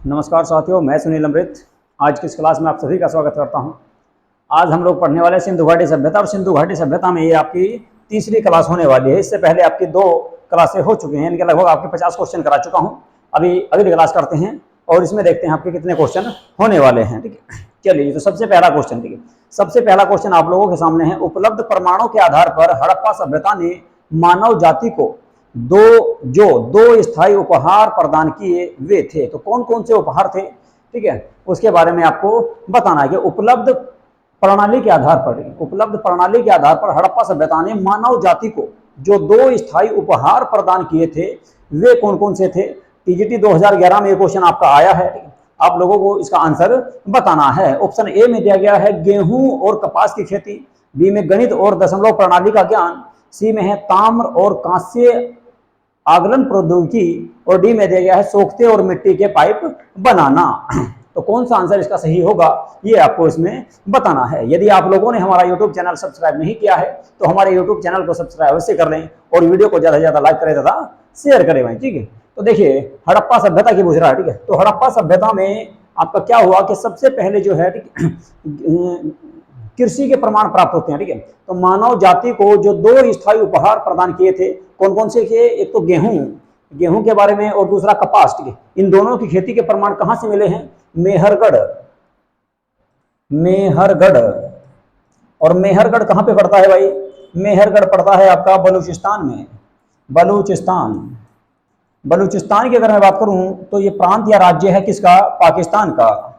नमस्कार साथियों, मैं सुनील अमृत। आज की इस क्लास में आप सभी का स्वागत करता हूं। आज हम लोग पढ़ने वाले सिंधु घाटी सभ्यता, और सिंधु घाटी सभ्यता में ये आपकी तीसरी क्लास होने वाली है। इससे पहले आपकी 2 क्लासें हो चुकी हैं, इनके लगभग आपके 50 क्वेश्चन करा चुका हूं। अभी अगली क्लास करते हैं और इसमें देखते हैं आपके कितने क्वेश्चन होने वाले हैं। ठीक है, चलिए। तो सबसे पहला क्वेश्चन, ठीक है, सबसे पहला क्वेश्चन आप लोगों के सामने है। उपलब्ध प्रमाणों के आधार पर हड़प्पा सभ्यता ने मानव जाति को दो स्थायी उपहार प्रदान किए वे थे। तो कौन कौन से उपहार थे, ठीक है, उसके बारे में आपको बताना है कि उपलब्ध प्रणाली के आधार पर, उपलब्ध प्रणाली के आधार पर हड़प्पा सभ्यता ने मानव जाति को जो 2 स्थायी उपहार प्रदान किए थे वे कौन कौन से थे। टीजीटी 2011 में ये क्वेश्चन आपका आया है। आप लोगों को इसका आंसर बताना है। ऑप्शन ए में दिया गया है गेहूं और कपास की खेती, बी में गणित और दशमलव प्रणाली का ज्ञान, सी में है ताम्र और कांस्य आगलन प्रौद्योगिकी, और डी में दिया गया है सोखते और मिट्टी के पाइप बनाना। तो कौन सा आंसर इसका सही होगा ये आपको इसमें बताना है। यदि आप लोगों ने हमारा यूट्यूब चैनल सब्सक्राइब नहीं किया है तो हमारे यूट्यूब चैनल को सब्सक्राइब अवश्य कर लें और वीडियो को ज्यादा से ज्यादा लाइक करें तथा शेयर करें भाई। ठीक है, तो देखिए हड़प्पा सभ्यता की पूछ रहा है। ठीक है, तो हड़प्पा सभ्यता में आपका क्या हुआ कि सबसे पहले जो है कृषि के प्रमाण प्राप्त होते हैं। ठीक है, तो मानव जाति को जो 2 स्थायी उपहार प्रदान किए थे, कौन कौन से किए? एक तो गेहूं के बारे में, और दूसरा कपास। ठीक है, इन दोनों की खेती के प्रमाण कहां से मिले हैं? मेहरगढ़। और मेहरगढ़ कहां पे पड़ता है भाई? मेहरगढ़ पड़ता है आपका बलूचिस्तान में। बलूचिस्तान की अगर मैं बात करूं तो ये प्रांत या राज्य है किसका? पाकिस्तान का।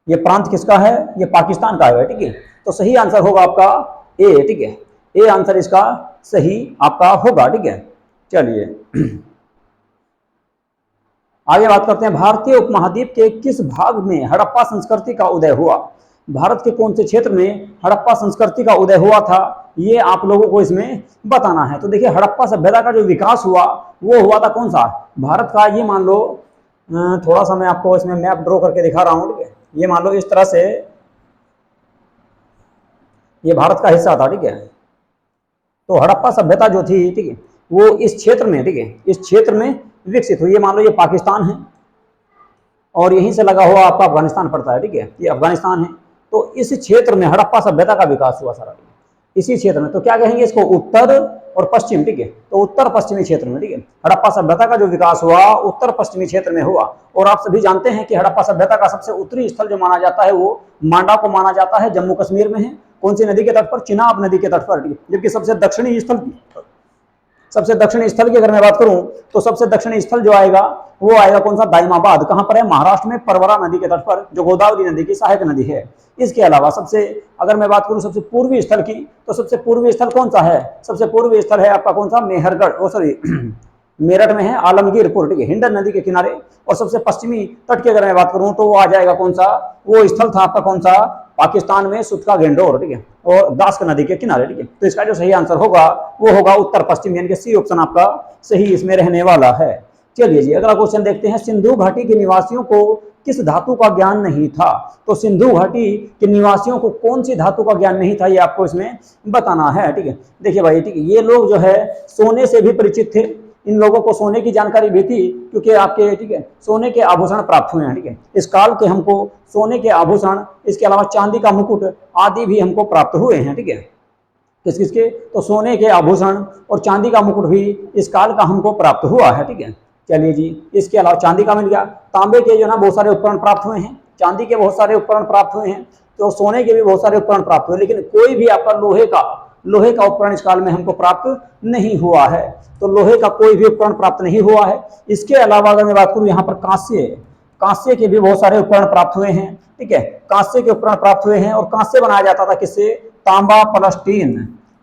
ये प्रांत किसका है? ये पाकिस्तान का है। ठीक है, तो सही आंसर होगा आपका ए। ठीक है, ए आंसर इसका सही आपका होगा। ठीक है, चलिए आगे बात करते हैं। भारतीय उपमहाद्वीप के किस भाग में हड़प्पा संस्कृति का उदय हुआ? भारत के कौन से क्षेत्र में हड़प्पा संस्कृति का उदय हुआ था, ये आप लोगों को इसमें बताना है। तो देखिए हड़प्पा सभ्यता का जो विकास हुआ वो हुआ था कौन सा? भारत का। ये मान लो थोड़ा सा मैं आपको इसमें मैप ड्रॉ करके दिखा रहा हूं। ठीक है, ये मान लो इस तरह से ये भारत का हिस्सा था। ठीक है, तो हड़प्पा सभ्यता जो थी, ठीक है, वो इस क्षेत्र में, ठीक है, इस क्षेत्र में विकसित हुई। ये मान लो ये पाकिस्तान है और यहीं से लगा हुआ आपका अफगानिस्तान पड़ता है। ठीक है, ये अफगानिस्तान है। तो इस क्षेत्र में हड़प्पा सभ्यता का विकास हुआ सारा इसी क्षेत्र में। तो क्या कहेंगे इसको? उत्तर और पश्चिम। ठीक है, तो उत्तर पश्चिमी क्षेत्र में, ठीक है, हड़प्पा सभ्यता का जो विकास हुआ उत्तर पश्चिमी क्षेत्र में हुआ। और आप सभी जानते हैं कि हड़प्पा सभ्यता का सबसे उत्तरी स्थल जो माना जाता है वो मांडा को माना जाता है, जम्मू कश्मीर में है। कौन सी नदी के तट पर? चिनाब नदी के तट पर। जबकि सबसे दक्षिणी स्थल की अगर मैं बात करूं तो सबसे दक्षिणी स्थल जो आएगा वो आएगा कौन सा? दाइमाबाद। कहां पर है? महाराष्ट्र में, परवरा नदी के तट पर, जो गोदावरी नदी की सहायक नदी है। इसके अलावा सबसे, अगर मैं बात करूं सबसे पूर्वी स्थल की, तो सबसे पूर्वी स्थल कौन सा है? सबसे पूर्वी स्थल है आपका कौन सा? मेहरगढ़, मेरठ में है आलमगीरपुर। ठीक है, हिंडन नदी के किनारे। और सबसे पश्चिमी तट की अगर मैं बात करूं तो वो आ जाएगा कौन सा? वो स्थल था आपका कौन सा? पाकिस्तान में सुतका गेंडोर। ठीक है, और दास्क नदी के किनारे। ठीक है, तो इसका जो सही आंसर होगा वो होगा उत्तर पश्चिम, यानी कि सी ऑप्शन आपका सही इसमें रहने वाला है। चलिए जी अगला क्वेश्चन देखते हैं। सिंधु घाटी के निवासियों को किस धातु का ज्ञान नहीं था? तो सिंधु घाटी के निवासियों को कौन सी धातु का ज्ञान नहीं था ये आपको इसमें बताना है। ठीक है, देखिए भाई, ठीक है, ये लोग जो है सोने से भी परिचित थे। इन लोगों को सोने की जानकारी भी थी क्योंकि आपके, ठीक है, सोने के आभूषण प्राप्त हुए हैं। ठीक है, इस काल के हमको सोने के आभूषण, इसके अलावा चांदी का मुकुट आदि भी हमको प्राप्त हुए हैं। ठीक है, किसके? तो सोने के आभूषण और चांदी का मुकुट भी इस काल का हमको प्राप्त हुआ है। ठीक है, चलिए जी, इसके अलावा चांदी का मिल गया। तांबे के जो ना बहुत सारे उपकरण प्राप्त हुए हैं, चांदी के बहुत सारे उपकरण प्राप्त हुए हैं, तो सोने के भी बहुत सारे उपकरण प्राप्त हुए, लेकिन कोई भी आपका लोहे का उपकरण इस काल में हमको प्राप्त नहीं हुआ है। तो लोहे का कोई भी उपकरण प्राप्त नहीं हुआ है। इसके अलावा अगर मैं बात करूं यहाँ पर कांस्य के भी बहुत सारे उपकरण प्राप्त हुए हैं। ठीक है, कांस्य के उपकरण प्राप्त हुए हैं। और कांस्य बनाया जाता था किससे?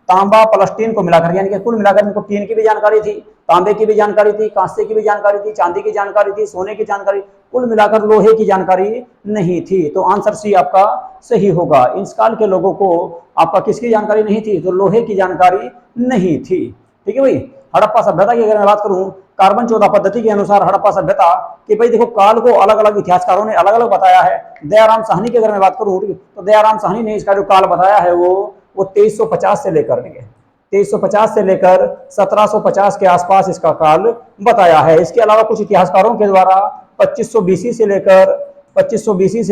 तांबा प्लस्टीन को मिलाकर, यानी कि कुल मिलाकर इनको 3 की भी जानकारी थी, तांबे की भी जानकारी थी, कांस्य की भी जानकारी थी, चांदी की जानकारी थी, सोने की जानकारी, कुल मिलाकर लोहे की जानकारी नहीं थी। तो आंसर सी आपका सही होगा। इस काल के लोगों को आपका किसकी जानकारी नहीं थी? तो लोहे की जानकारी नहीं थी। ठीक है भाई। हड़प्पा सभ्यता की अगर मैं बात करूं कार्बन 14 पद्धति के अनुसार हड़प्पा सभ्यता कि भाई देखो काल को अलग अलग इतिहासकारों ने अलग अलग बताया है। दयाराम साहनी की अगर मैं बात करूं तो दयाराम साहनी ने इसका जो काल बताया है वो 2350 से लेकर, ठीक है, 2350 से लेकर 1750 के आसपास इसका काल बताया है। इसके अलावा कुछ इतिहासकारों के द्वारा 2500 बीसी से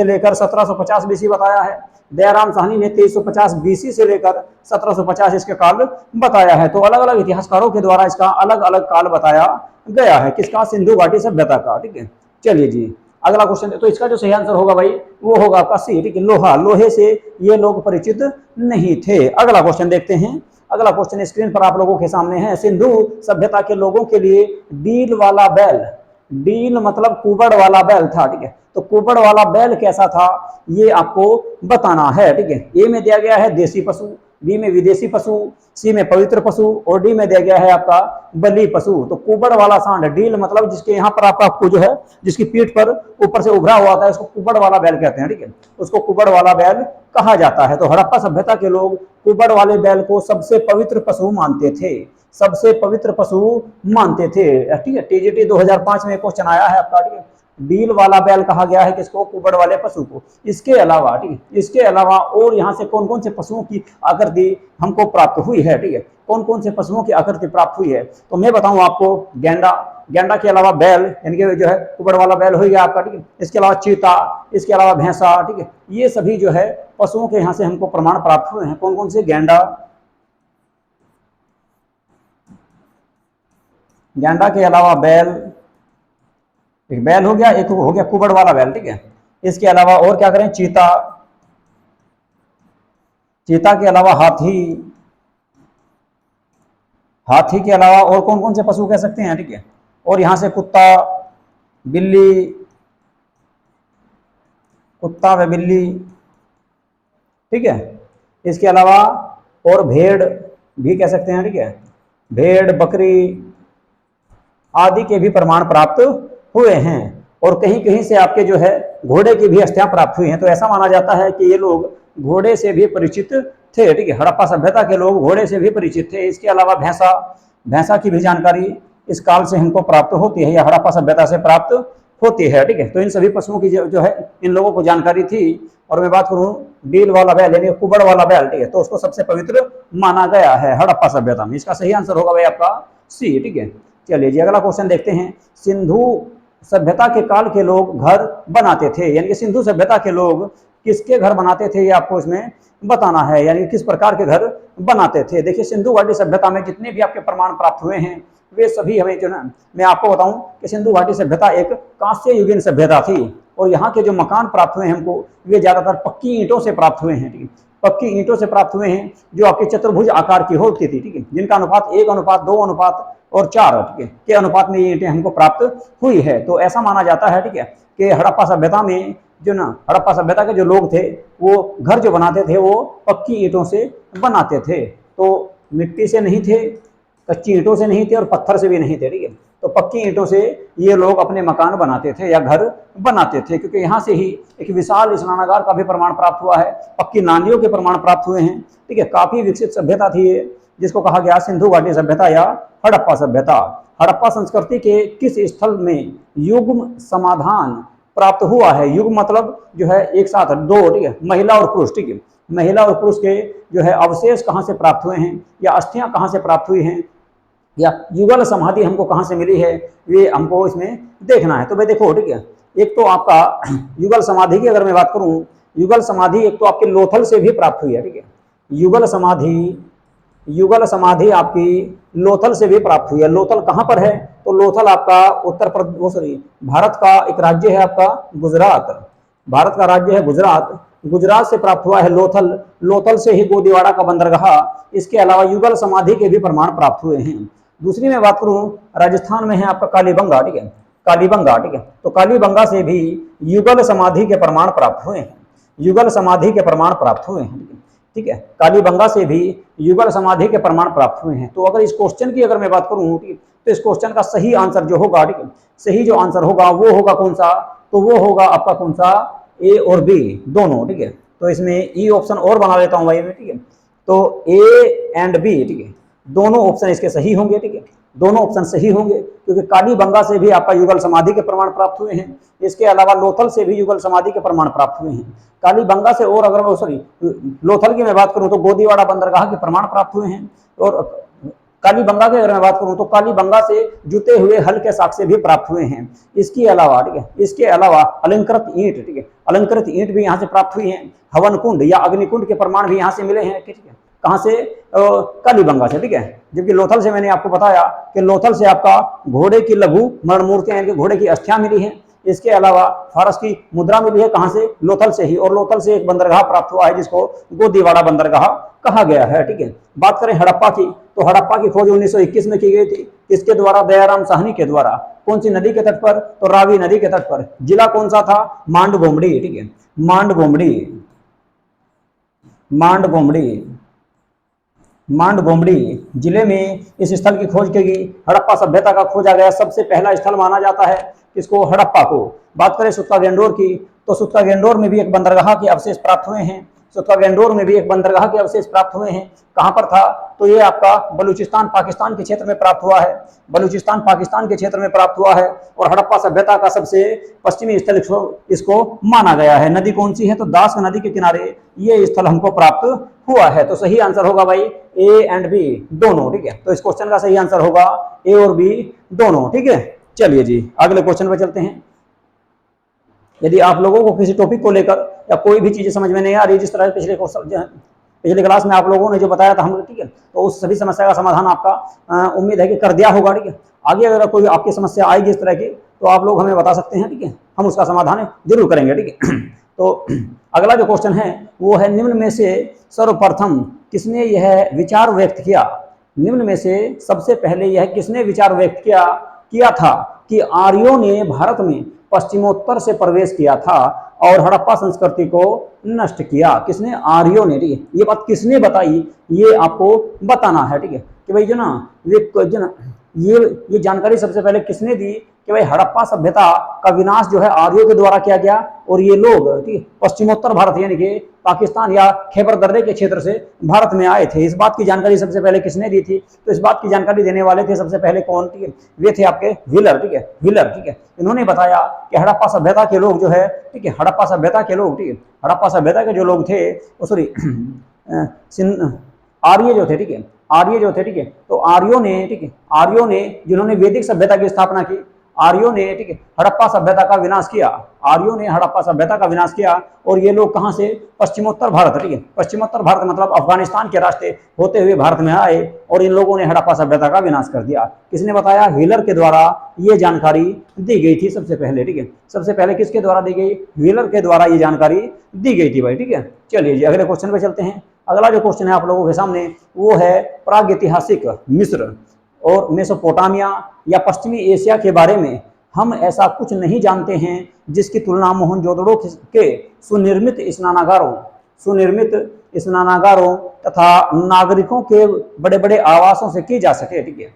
लेकर 1750 बीसी बताया है। दयाराम साहनी ने 2350 बीसी से लेकर 1750 इसके काल बताया है। तो अलग अलग इतिहासकारों के द्वारा इसका अलग अलग काल बताया गया है, किसका, सिंधु घाटी सभ्यता का। ठीक है, चलिए जी अगला क्वेश्चन। तो इसका जो सही आंसर होगा भाई वो होगा आपका सी। ठीक है, लोहा, लोहे से ये लोग परिचित नहीं थे। अगला क्वेश्चन देखते हैं। अगला क्वेश्चन स्क्रीन पर आप लोगों के सामने है। सिंधु सभ्यता के लोगों के लिए डील वाला बैल, डील मतलब कुबड़ वाला बैल था। ठीक है, तो कुबड़ वाला बैल कैसा था ये आपको बताना है। ठीक है, ए में दिया गया है देसी पशु, बी में विदेशी पशु, सी में पवित्र पशु और डी में दिया गया है आपका बली पशु। तो कुबड़ वाला सांड, डील मतलब जिसके यहाँ पर आपका जो है जिसकी पीठ पर ऊपर से उभरा हुआ था, उसको कुबड़ वाला बैल कहते हैं। ठीक है, उसको कुबड़ वाला बैल कहा जाता है। तो हड़प्पा सभ्यता के लोग कुबड़ वाले बैल को सबसे पवित्र पशु मानते थे, सबसे पवित्र पशु मानते थे। ठीक है, टीजीटी 2005 में क्वेश्चन आया है आपका। ठीक है, डील वाला बैल कहा गया है किसको, कुबड़ वाले पशु को। इसके अलावा, ठीक है, इसके अलावा और यहाँ से कौन कौन से पशुओं की आकृति हमको प्राप्त हुई है। ठीक है, कौन कौन से पशुओं की आकृति प्राप्त हुई है, तो मैं बताऊं आपको। गेंडा, गेंडा के अलावा बैल यानी कि जो है कुबड़ वाला बैल हो गया आपका। ठीक है, इसके अलावा चीता, इसके अलावा भैंसा। ठीक है, ये सभी जो है पशुओं के यहाँ से हमको प्रमाण प्राप्त हुए हैं। कौन कौन से, गेंडा, गेंडा के अलावा बैल, एक बैल हो गया, एक हो गया कुबड़ वाला बैल। ठीक है, इसके अलावा और क्या करें, चीता, चीता के अलावा हाथी, हाथी के अलावा और कौन कौन से पशु कह सकते हैं। ठीक है, और यहां से कुत्ता, बिल्ली, कुत्ता व बिल्ली। ठीक है, इसके अलावा और भेड़ भी कह सकते हैं। ठीक है, भेड़, बकरी आदि के भी प्रमाण प्राप्त हुए हैं। और कहीं कहीं से आपके जो है घोड़े की भी अस्थियां प्राप्त हुई हैं। तो ऐसा माना जाता है कि ये लोग घोड़े से भी परिचित थे। ठीक है, हड़प्पा सभ्यता के लोग घोड़े से भी परिचित थे। इसके अलावा भैंसा, भैंसा की भी जानकारी इस काल से हमको प्राप्त होती है या हड़प्पा सभ्यता से प्राप्त होती है। ठीक है, तो इन सभी पशुओं की जो है इन लोगों को जानकारी थी। और मैं बात करूं डील वाला बैल यानी कुबड़ वाला बैल, ठीक है, तो उसको सबसे पवित्र माना गया है हड़प्पा सभ्यता में। इसका सही आंसर होगा भाई आपका सी। ठीक है, चलिए जी अगला क्वेश्चन देखते हैं। सिंधु सभ्यता के काल के लोग घर बनाते थे, यानी कि सिंधु सभ्यता के लोग किसके घर बनाते थे ये आपको इसमें बताना है, यानी किस प्रकार के घर बनाते थे। देखिए सिंधु घाटी सभ्यता में जितने भी आपके प्रमाण प्राप्त हुए हैं वे सभी हमें जो ना, मैं आपको बताऊं कि सिंधु घाटी सभ्यता एक कांस्य युगीन सभ्यता थी। और यहाँ के जो मकान प्राप्त हुए हैं हमको वे ज्यादातर पक्की ईंटों से प्राप्त हुए हैं। ठीक है, पक्की ईंटों से प्राप्त हुए हैं जो आपके चतुर्भुज आकार की होती थी। ठीक है, जिनका अनुपात 1:2:4 ठीक है के अनुपात में ये ईंटें हमको प्राप्त हुई है। तो ऐसा माना जाता है, ठीक है, कि हड़प्पा सभ्यता में जो ना हड़प्पा सभ्यता के जो लोग थे वो घर जो बनाते थे वो पक्की ईंटों से बनाते थे। तो मिट्टी से नहीं थे, कच्ची ईंटों से नहीं थे और पत्थर से भी नहीं थे। ठीक है, तो पक्की ईंटों से ये लोग अपने मकान बनाते थे या घर बनाते थे, क्योंकि यहाँ से ही एक विशाल स्नानागार का भी प्रमाण प्राप्त हुआ है, पक्की नालियों के प्रमाण प्राप्त हुए हैं। ठीक है, काफी विकसित सभ्यता थी ये, जिसको कहा गया सिंधु घाटी सभ्यता या हड़प्पा सभ्यता। हड़प्पा संस्कृति के किस स्थल में युग्म समाधान प्राप्त हुआ है। युग्म मतलब जो है एक साथ दो, ठीक है, महिला और पुरुष। ठीक है, महिला और पुरुष के जो है अवशेष कहाँ से प्राप्त हुए हैं या अस्थियां कहाँ से प्राप्त हुई हैं या युगल समाधि हमको कहाँ से मिली है, ये हमको इसमें देखना है। तो भाई देखो, ठीक है, एक तो आपका युगल समाधि की अगर मैं बात करूं, युगल समाधि एक तो आपके लोथल से भी प्राप्त हुई है। ठीक है, युगल समाधि आपकी लोथल से भी प्राप्त हुई है। लोथल कहाँ पर है, तो लोथल आपका उत्तर प्रदेश भारत का एक राज्य है आपका गुजरात, भारत का राज्य है गुजरात, गुजरात से प्राप्त हुआ है लोथल। लोथल से ही गोदीवाड़ा का बंदरगाह, इसके अलावा युगल समाधि के भी प्रमाण प्राप्त हुए हैं। दूसरी मैं बात करूं राजस्थान में है आपका कालीबंगा। ठीक है, कालीबंगा, ठीक है, तो कालीबंगा से भी युगल समाधि के प्रमाण प्राप्त हुए हैं, युगल समाधि के प्रमाण प्राप्त हुए हैं। ठीक है, कालीबंगा से भी युगल समाधि के प्रमाण प्राप्त हुए हैं। तो अगर इस क्वेश्चन की अगर मैं बात करूं तो इस क्वेश्चन का सही आंसर जो होगा, ठीक है, सही जो आंसर होगा वो होगा कौन सा, तो वो होगा आपका कौन सा, ए और बी दोनों। ठीक है, तो इसमें ई ऑप्शन और बना लेता हूं भाई मैं। ठीक है, तो ए एंड बी, ठीक है, दोनों ऑप्शन इसके सही होंगे। ठीक है, दोनों ऑप्शन सही होंगे क्योंकि कालीबंगा से भी आपका युगल समाधि के प्रमाण प्राप्त हुए हैं। इसके अलावा लोथल से भी युगल समाधि के प्रमाण प्राप्त हुए हैं। कालीबंगा से और अगर सॉरी लोथल की मैं बात करूं तो गोदीवाड़ा बंदरगाह के प्रमाण प्राप्त हुए हैं। और कालीबंगा की अगर मैं बात करूं तो कालीबंगा से जुते हुए हल के साक्ष्य भी प्राप्त हुए हैं। इसके अलावा, ठीक है, इसके अलावा अलंकृत ईंट, ठीक है, अलंकृत ईंट भी यहाँ से प्राप्त हुई हैं। हवन कुंड या अग्निकुंड के प्रमाण भी यहाँ से मिले हैं, ठीक है। कहाँ से? कालीबंगा से, ठीक है। जबकि लोथल से मैंने आपको बताया कि लोथल से आपका घोड़े की लघु मरण मूर्तियां, यानी कि घोड़े की अस्थियां मिली हैं। इसके अलावा फारस की मुद्रा मिली है, कहां से? लोथल से ही। और लोथल से एक बंदरगाह प्राप्त हुआ है जिसको गोदीवाड़ा बंदरगाह कहा गया है, ठीक है। बात करें हड़प्पा की, तो हड़प्पा की खोज 1921 में की गई थी। किसके द्वारा? दयाराम साहनी के द्वारा। कौन सी नदी के तट पर? तो रावी नदी के तट पर। जिला कौन सा था? मांडगोमड़ी, ठीक है, मांडगोमड़ी, मांडगोमड़ी, मांडगोमड़ी जिले में इस स्थल की खोज की गई। हड़प्पा सभ्यता का खोजा गया सबसे पहला स्थल माना जाता है किसको? हड़प्पा को। बात करें सुत्ता गेंडोर की, तो सुत्ता गेंडोर में भी एक बंदरगाह के अवशेष प्राप्त हुए हैं। सुत्ता गेंडोर में भी एक बंदरगाह के अवशेष प्राप्त हुए हैं। कहां पर था? तो ये आपका बलूचिस्तान पाकिस्तान के क्षेत्र में प्राप्त हुआ है। बलूचिस्तान पाकिस्तान के क्षेत्र में प्राप्त हुआ है। और हड़प्पा सभ्यता का सबसे पश्चिमी स्थल इसको माना गया है। नदी कौन सी है? तो दास नदी के किनारे ये स्थल हमको प्राप्त हुआ है। तो सही आंसर होगा भाई ए एंड बी दोनों, ठीक है। तो इस क्वेश्चन का सही आंसर होगा ए और बी दोनों, ठीक है। चलिए जी अगले क्वेश्चन पे चलते हैं। यदि आप लोगों को किसी टॉपिक को लेकर या कोई भी चीजें समझ में नहीं आ रही, जिस तरह पिछले क्लास में आप लोगों ने जो बताया था हम, ठीक है, तो उस सभी समस्या का समाधान आपका उम्मीद है कि कर दिया होगा, ठीक है। आगे अगर कोई आपकी समस्या आएगी इस तरह की तो आप लोग हमें बता सकते हैं, ठीक है, हम उसका समाधान जरूर करेंगे, ठीक है। तो अगला जो क्वेश्चन है वो है, निम्न में से सर्वप्रथम किसने यह विचार व्यक्त किया? निम्न में से सबसे पहले यह किसने विचार व्यक्त किया था कि आर्यों ने भारत में पश्चिमोत्तर से प्रवेश किया था और हड़प्पा संस्कृति को नष्ट किया? किसने? आर्यों ने, ठीक है। ये बात किसने बताई ये आपको बताना है, ठीक है, कि भाई जो ना ये जानकारी सबसे पहले किसने दी कि भाई हड़प्पा सभ्यता का विनाश जो है आर्यों के द्वारा किया गया और ये लोग, ठीक है, पश्चिमोत्तर भारत यानी कि पाकिस्तान या खैबर दर्रे के क्षेत्र से भारत में आए थे। इस बात की जानकारी सबसे पहले किसने दी थी? तो इस बात की जानकारी देने वाले थे सबसे पहले कौन? ठीक है, वे थे आपके व्हीलर, ठीक है, व्हीलर, ठीक है। इन्होंने बताया कि हड़प्पा सभ्यता के लोग जो है, ठीक है, हड़प्पा सभ्यता के लोग, ठीक है, हड़प्पा सभ्यता के जो लोग थे, सॉरी आर्य जो थे, ठीक है, आर्य जो थे, ठीक है, तो आर्यों ने, ठीक है, आर्यों ने जिन्होंने वैदिक सभ्यता की स्थापना की, आर्यों ने, ठीक है, हड़प्पा सभ्यता का विनाश किया। आर्यों ने हड़प्पा सभ्यता का विनाश किया और ये लोग कहां से? पश्चिमोत्तर भारत, ठीक है, पश्चिमोत्तर भारत मतलब अफगानिस्तान के रास्ते होते हुए भारत में आए और इन लोगों ने हड़प्पा सभ्यता का विनाश कर दिया। किसने बताया? व्हीलर के द्वारा ये जानकारी दी गई थी सबसे पहले, ठीक है। सबसे पहले किसके द्वारा दी गई? व्हीलर के द्वारा ये जानकारी दी गई थी भाई, ठीक है। चलिए जी अगले क्वेश्चन पे चलते हैं। अगला जो क्वेश्चन है आप लोगों के सामने वो है प्रागैतिहासिक मिस्र और मेसोपोटामिया या पश्चिमी एशिया के बारे में हम ऐसा कुछ नहीं जानते हैं जिसकी तुलना मोहनजोदड़ो के सुनिर्मित स्नानागारों तथा नागरिकों के बड़े बड़े आवासों से की जा सके, ठीक है।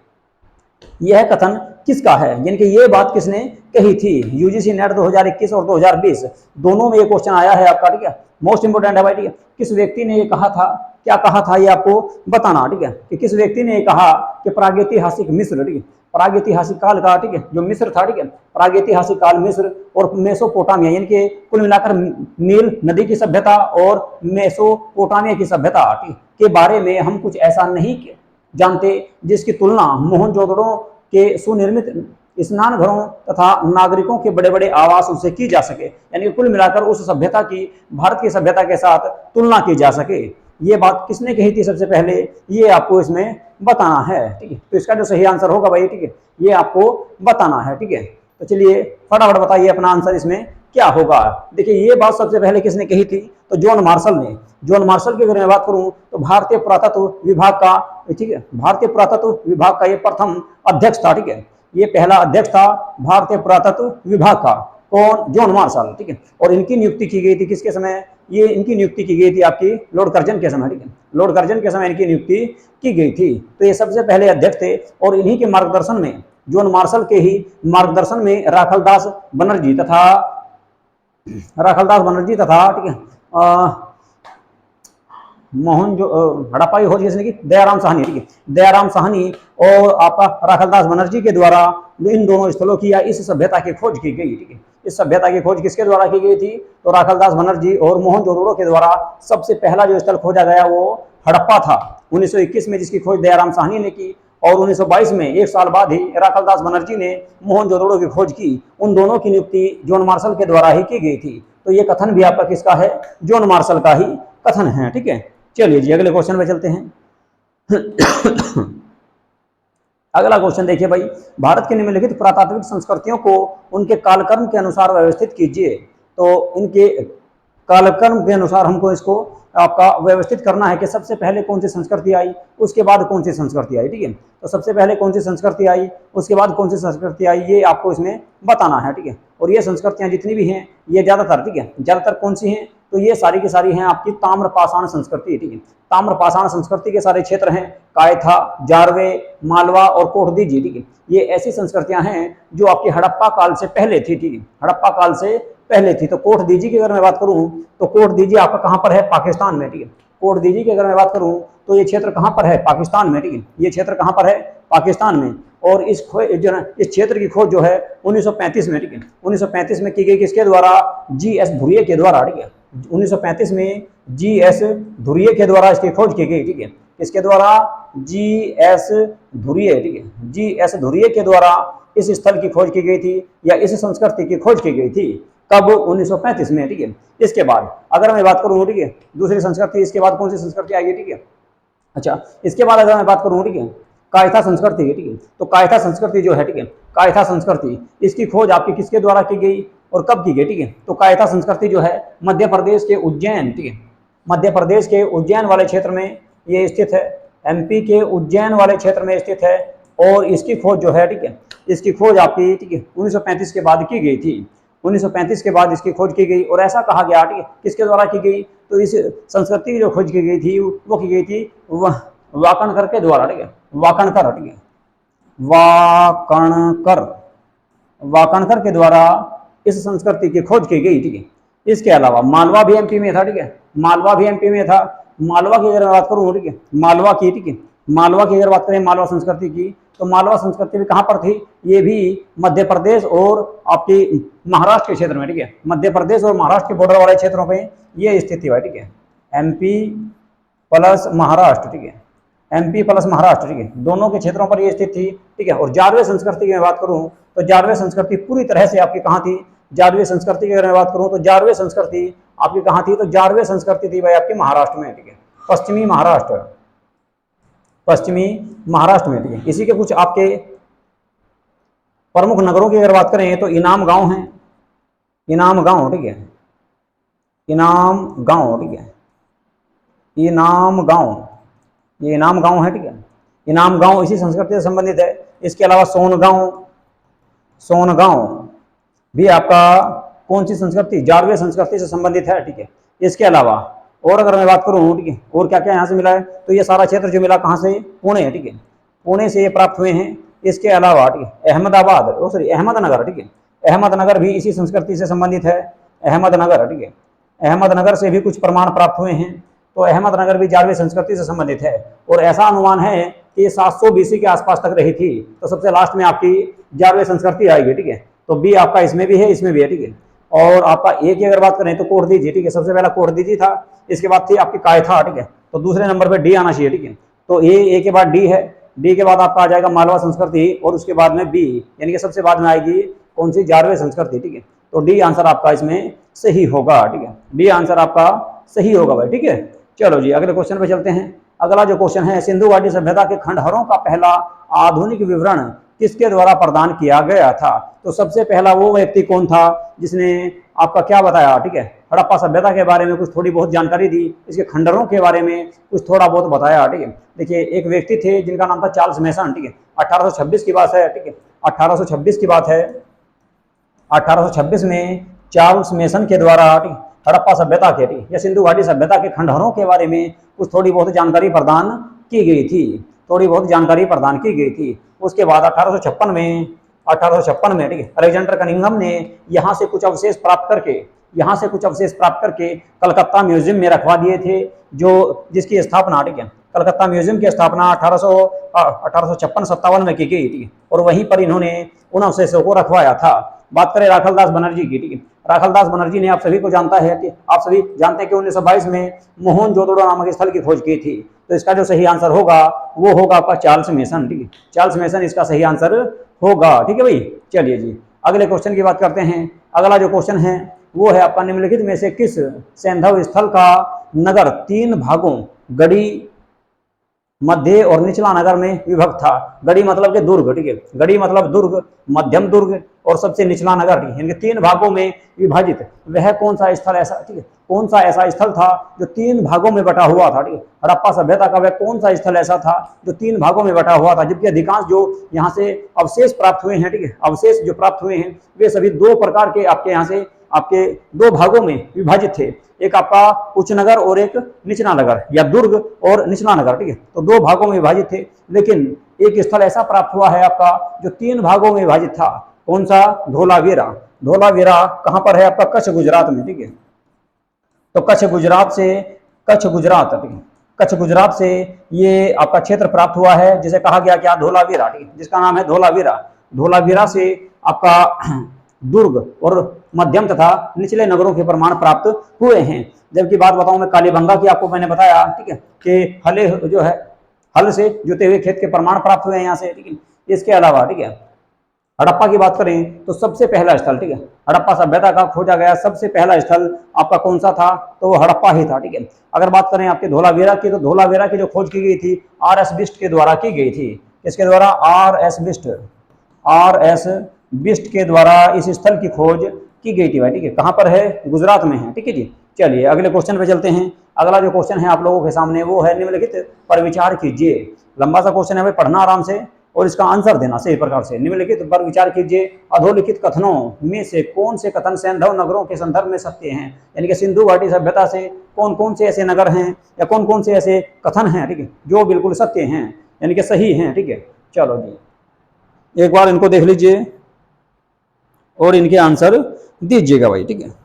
यह कथन किसका है? यानी कि ये बात किसने कही थी? यूजीसी नेट 2021 और 2020 दोनों में ये क्वेश्चन आया है आपका, ठीक है, मोस्ट इंपोर्टेंट है भाई, ठीक है। किस व्यक्ति ने ये कहा था? क्या कहा था ये आपको बताना, ठीक है, कि किस व्यक्ति ने ये कहा कि प्रागैतिहासिक मिस्र, ठीक है, प्रागैतिहासिक काल का, ठीक है, जो मिस्र था, ठीक है, प्रागैतिहासिक काल मिस्र और मेसोपोटामिया यानी कि कुल मिलाकर नील नदी की सभ्यता और मेसोपोटामिया की सभ्यता, ठीक, के बारे में हम कुछ ऐसा नहीं जानते जिसकी तुलना मोहनजोदड़ो के सुनिर्मित स्नान घरों तथा नागरिकों के बड़े बड़े आवासों से की जा सके। यानी कि कुल मिलाकर उस सभ्यता की भारत की सभ्यता के साथ तुलना की जा सके। ये बात किसने कही थी सबसे पहले? ये आपको इसमें बताना है, ठीक है। तो इसका जो सही आंसर होगा भाई, ठीक है, ये आपको बताना है, ठीक है। तो चलिए फटाफट बताइए अपना आंसर इसमें क्या होगा। देखिए ये बात सबसे पहले किसने कही थी? तो जॉन मार्शल ने। जॉन मार्शल की अगर मैं बात करूं तो भारतीय पुरातत्व विभाग का, ठीक है, भारतीय पुरातत्व विभाग का ये प्रथम अध्यक्ष था, ठीक है, ये पहला अध्यक्ष था भारतीय पुरातत्व विभाग का। कौन? जॉन मार्शल, ठीक है। और इनकी नियुक्ति की गई थी किसके समय? ये इनकी नियुक्ति की गई थी आपकी लॉर्ड कर्जन के समय, ठीक है, लॉर्ड कर्जन के समय इनकी नियुक्ति की गई थी। तो ये सबसे पहले अध्यक्ष थे और इन्हीं के मार्गदर्शन में, जॉन मार्शल के ही मार्गदर्शन में राखलदास बनर्जी तथा ठीक है मोहन जो हड़प्पा की खोज किसने की? दयाराम साहनी, ठीक है, दयाराम साहनी और आपका राखलदास बनर्जी के द्वारा इन दोनों स्थलों की या इस सभ्यता की खोज की गई, ठीक है। इस सभ्यता की खोज किसके द्वारा की गई थी? तो राखलदास बनर्जी और मोहनजोदड़ो के द्वारा सबसे पहला जो स्थल खोजा गया वो हड़प्पा था 1921 में, जिसकी खोज दयाराम साहनी ने की। और 1922 में एक साल बाद ही राखलदास बनर्जी ने मोहनजोदड़ो की खोज की। उन दोनों की नियुक्ति जॉन मार्शल के द्वारा ही की गई थी। तो ये कथन भी आपका किसका है? जॉन मार्शल का ही कथन है। ठीक है, चलिए जी अगले क्वेश्चन पे चलते हैं। अगला क्वेश्चन देखिए भाई, भारत की निम्नलिखित पुरातात्विक संस्कृतियों को उनके कालक्रम के अनुसार व्यवस्थित कीजिए। तो इनके कालक्रम के अनुसार हमको इसको आपका व्यवस्थित करना है कि सबसे पहले कौन सी संस्कृति आई, उसके बाद कौन सी संस्कृति आई। ठीक है, तो सबसे पहले कौन सी संस्कृति आई, उसके बाद कौन सी संस्कृति आई, ये आपको इसमें बताना है। ठीक है, और ये संस्कृतियां जितनी भी हैं ये ज्यादातर, ठीक है, ज्यादातर कौन सी हैं, तो ये सारी की सारी हैं आपकी ताम्रपाषाण संस्कृति। ठीक है, ताम्रपाषाण संस्कृति के सारे क्षेत्र हैं कायथा, जारवे, मालवा और कोटदीजी। ठीक है, ये ऐसी संस्कृतियां हैं जो आपकी हड़प्पा काल से पहले थी। ठीक है, हड़प्पा काल से पहले थी। तो कोटदीजी की अगर मैं बात करूं तो कोटदीजी आपका कहां पर है? पाकिस्तान में। ठीक है, कोटदीजी की अगर मैं बात करूं तो ये क्षेत्र कहां पर है? पाकिस्तान में। ठीक है, ये क्षेत्र कहां पर है? पाकिस्तान में। और इस क्षेत्र की खोज जो है 1935 में, ठीक है, 1935 में की गई। किसके द्वारा? GS धुरिये के द्वारा। ठीक है, 1935 में GS धुरिये के द्वारा इसकी खोज की गई। ठीक है, किसके द्वारा? GS धुरिये। ठीक है, GS धुरिये के द्वारा इस स्थल की खोज की गई थी या इस संस्कृति की खोज की गई थी। कब? 1935 में। ठीक है, इसके बाद अगर मैं बात करूं, ठीक है, दूसरी संस्कृति, इसके बाद कौन सी संस्कृति आएगी? ठीक है, अच्छा, इसके बाद अगर मैं बात करूं, ठीक है, कायथा संस्कृति है। ठीक है, तो कायथा संस्कृति जो है, ठीक है, कायथा संस्कृति, इसकी खोज आपकी किसके द्वारा की गई और कब की गई? ठीक है, तो कायथा संस्कृति जो है मध्य प्रदेश के उज्जैन, ठीक है, मध्य प्रदेश के उज्जैन वाले क्षेत्र में ये स्थित है। MP के उज्जैन वाले क्षेत्र में स्थित है। और इसकी खोज जो है, ठीक है, इसकी खोज आपकी, ठीक है, 1935 के बाद की गई थी। 1935 के बाद इसकी खोज की गई और ऐसा कहा गया, ठीक है, किसके द्वारा की गई? तो इस संस्कृति की जो खोज की गई थी वो की गई थी वाकणकर के द्वारा। ठीक है, वाकणकर, ठीक है, वाकणकर के द्वारा इस संस्कृति की खोज की गई। ठीक है, इसके अलावा मालवा भी MP में था। ठीक है, मालवा भी MP में था। मालवा की अगर बात करूं, ठीक है, मालवा की, ठीक है, मालवा की अगर बात करें, मालवा संस्कृति की, तो मालवा संस्कृति भी कहां पर थी? ये भी मध्य प्रदेश और आपकी महाराष्ट्र के क्षेत्र में। ठीक है, मध्य प्रदेश और महाराष्ट्र के बॉर्डर वाले क्षेत्रों पे ये स्थिति है। ठीक है, MP प्लस महाराष्ट्र। ठीक है, MP प्लस महाराष्ट्र, ठीक है, दोनों के क्षेत्रों पर ये स्थित थी। ठीक है, और जारवे संस्कृति की मैं बात करूं तो जारवे संस्कृति पूरी तरह से आपकी कहां थी? जारवे संस्कृति की अगर मैं बात करूं तो जारवे संस्कृति आपकी कहां थी? तो जारवे संस्कृति थी भाई आपकी महाराष्ट्र में। ठीक है, पश्चिमी महाराष्ट्र, पश्चिमी महाराष्ट्र में। ठीक है, इसी के कुछ आपके प्रमुख नगरों की अगर बात करें तो इनाम गांव है, इनाम गांव। ठीक है, इनाम गांव। ठीक है, इनाम गांव, ये इनाम गांव है। ठीक है, इनाम गांव इसी संस्कृति से संबंधित है। इसके अलावा सोनगांव, सोनगांव भी आपका कौन सी संस्कृति? जारवे संस्कृति से संबंधित है। ठीक है, इसके अलावा और अगर मैं बात करूं, ठीक है, और क्या क्या यहाँ से मिला है, तो ये सारा क्षेत्र जो मिला कहाँ से? पुणे है। ठीक है, पुणे से ये प्राप्त हुए हैं। इसके अलावा, ठीक है, अहमदाबाद, अहमदनगर। ठीक है, अहमदनगर भी इसी संस्कृति से संबंधित है। अहमदनगर, ठीक है, अहमदनगर से भी कुछ प्रमाण प्राप्त हुए हैं। तो अहमदनगर भी जारवे संस्कृति से संबंधित है। और ऐसा अनुमान है कि 700 BC के आसपास तक रही थी। तो सबसे लास्ट में आपकी जारवे संस्कृति आएगी। ठीक है, तो बी आपका इसमें भी है, इसमें भी है। ठीक है, और आपका ए की अगर बात करें तो कोटदीजी। ठीक है, सबसे पहला कोटदीजी था। इसके बाद थी आपकी कायथा। ठीक है, तो दूसरे नंबर पे डी आना चाहिए। ठीक है, तो ए के बाद डी है, डी के बाद आपका आ जाएगा मालवा संस्कृति और उसके बाद में बी, यानी कि सबसे बाद में आएगी कौन सी? जारवे संस्कृति। ठीक है, तो डी आंसर आपका इसमें सही होगा। ठीक है, डी आंसर आपका सही होगा भाई। ठीक है, चलो जी अगले क्वेश्चन पे चलते हैं। अगला जो क्वेश्चन है, सिंधु घाटी सभ्यता के खंडहरों का पहला आधुनिक विवरण किसके द्वारा प्रदान किया गया था? तो सबसे पहला वो व्यक्ति कौन था जिसने आपका क्या बताया? ठीक है, हड़प्पा सभ्यता के बारे में कुछ थोड़ी बहुत जानकारी दी, इसके खंडहरों के बारे में कुछ थोड़ा बहुत बताया। ठीक है, देखिए एक व्यक्ति थे जिनका नाम था चार्ल्स मेसन। ठीक है, 1826 की बात है। ठीक है, 1826 की बात है। 1826 में चार्ल्स मेसन के द्वारा, ठीक, हड़प्पा सभ्यता के, ठीक, या सिंधु घाटी सभ्यता के खंडहरों के बारे में कुछ थोड़ी बहुत जानकारी प्रदान की गई थी, थोड़ी बहुत जानकारी प्रदान की गई थी। उसके बाद 1856 में, ठीक है, अलेक्जेंडर कनिंघम ने यहाँ से कुछ अवशेष प्राप्त करके कलकत्ता म्यूजियम में रखवा दिए थे, जो जिसकी स्थापना, ठीक है, कलकत्ता म्यूजियम की स्थापना 1856-57 में की गई थी और वहीं पर इन्होंने उन अवशेषों को रखवाया था। बात करें राखलदास बनर्जी की, ठीक है, राखलदास बनर्जी ने आप सभी को जानता है कि आप सभी जानते हैं कि 1922 में मोहनजोदड़ो नामक स्थल की खोज की थी। तो इसका जो सही आंसर होगा वो होगा आपका चार्ल्स मेसन, ठीक है, चार्ल्स मेसन इसका सही आंसर होगा, ठीक है भाई। चलिए जी अगले क्वेश्चन की बात करते हैं। अगला जो क्वेश्चन है वो है आपका, निम्नलिखित में से किस सैंधव स्थल का नगर 3 भागों गढ़ी, मध्य और निचला नगर में विभक्त था। गढ़ी मतलब के दुर्ग, ठीक है, गढ़ी मतलब दुर्ग, मध्यम दुर्ग और सबसे निचला नगर, इनके 3 भागों में विभाजित वह कौन सा स्थल ऐसा, ठीक है, कौन सा ऐसा स्थल था जो 3 भागों में बटा हुआ था, ठीक है, हड़प्पा सभ्यता का वह कौन सा स्थल ऐसा था जो 3 भागों में बटा हुआ था, जबकि अधिकांश जो यहाँ से अवशेष प्राप्त हुए हैं, ठीक है, अवशेष जो प्राप्त हुए हैं वे सभी 2 प्रकार के आपके यहाँ से आपके 2 भागों में विभाजित थे, एक आपका उच्च नगर और एक निचला नगर या दुर्ग और निचला नगर, ठीक है, तो 2 भागों में विभाजित थे, लेकिन एक स्थल ऐसा प्राप्त हुआ है आपका जो 3 भागों में विभाजित था, कौन सा, धोलावीरा। धोलावीरा कहां पर है आपका, कच्छ गुजरात में, ठीक है, तो कच्छ गुजरात से, कच्छ गुजरात, ठीक है, कच्छ गुजरात से ये आपका क्षेत्र प्राप्त हुआ है जिसे कहा गया क्या, धोलावीरा, ठीक है, जिसका नाम है धोलावीरा। धोलावीरा से आपका दुर्ग और मध्यम तथा निचले नगरों के प्रमाण प्राप्त हुए हैं। जबकि बात बताऊं मैं कालीबंगा की, आपको मैंने बताया, ठीक है, कि हले जो है हल से जोते हुए खेत के प्रमाण प्राप्त हुए हैं यहाँ से, ठीक है। इसके अलावा, ठीक है, हड़प्पा की बात करें तो सबसे पहला स्थल, ठीक है, हड़प्पा सभ्यता का खोजा गया सबसे पहला स्थल आपका कौन सा था, तो वो हड़प्पा ही था, ठीक है। अगर बात करें आपके धोलावीरा की, तो धोलावीरा की जो खोज की गई थी R.S. बिष्ट के द्वारा की गई थी, किसके द्वारा, R.S. बिष्ट, R.S. बिष्ट के द्वारा इस स्थल की खोज की गई थी भाई, ठीक है, कहां पर है, गुजरात में है, ठीक है जी। चलिए अगले क्वेश्चन पे चलते हैं। अगला जो क्वेश्चन है आप लोगों के सामने वो है, निम्नलिखित पर विचार कीजिए। लंबा सा क्वेश्चन है भाई, पढ़ना आराम से और इसका आंसर देना सही प्रकार से। निम्नलिखित पर विचार कीजिए, अधोलिखित कथनों में से कौन से कथन सैंधव नगरों के संदर्भ में सत्य हैं, यानी कि सिंधु घाटी सभ्यता से कौन कौन से ऐसे नगर हैं या कौन कौन से ऐसे कथन हैं, ठीक है, जो बिल्कुल सत्य हैं यानी कि सही हैं, ठीक है। चलो जी एक बार इनको देख लीजिए और इनके आंसर दीजिएगा भाई, ठीक है।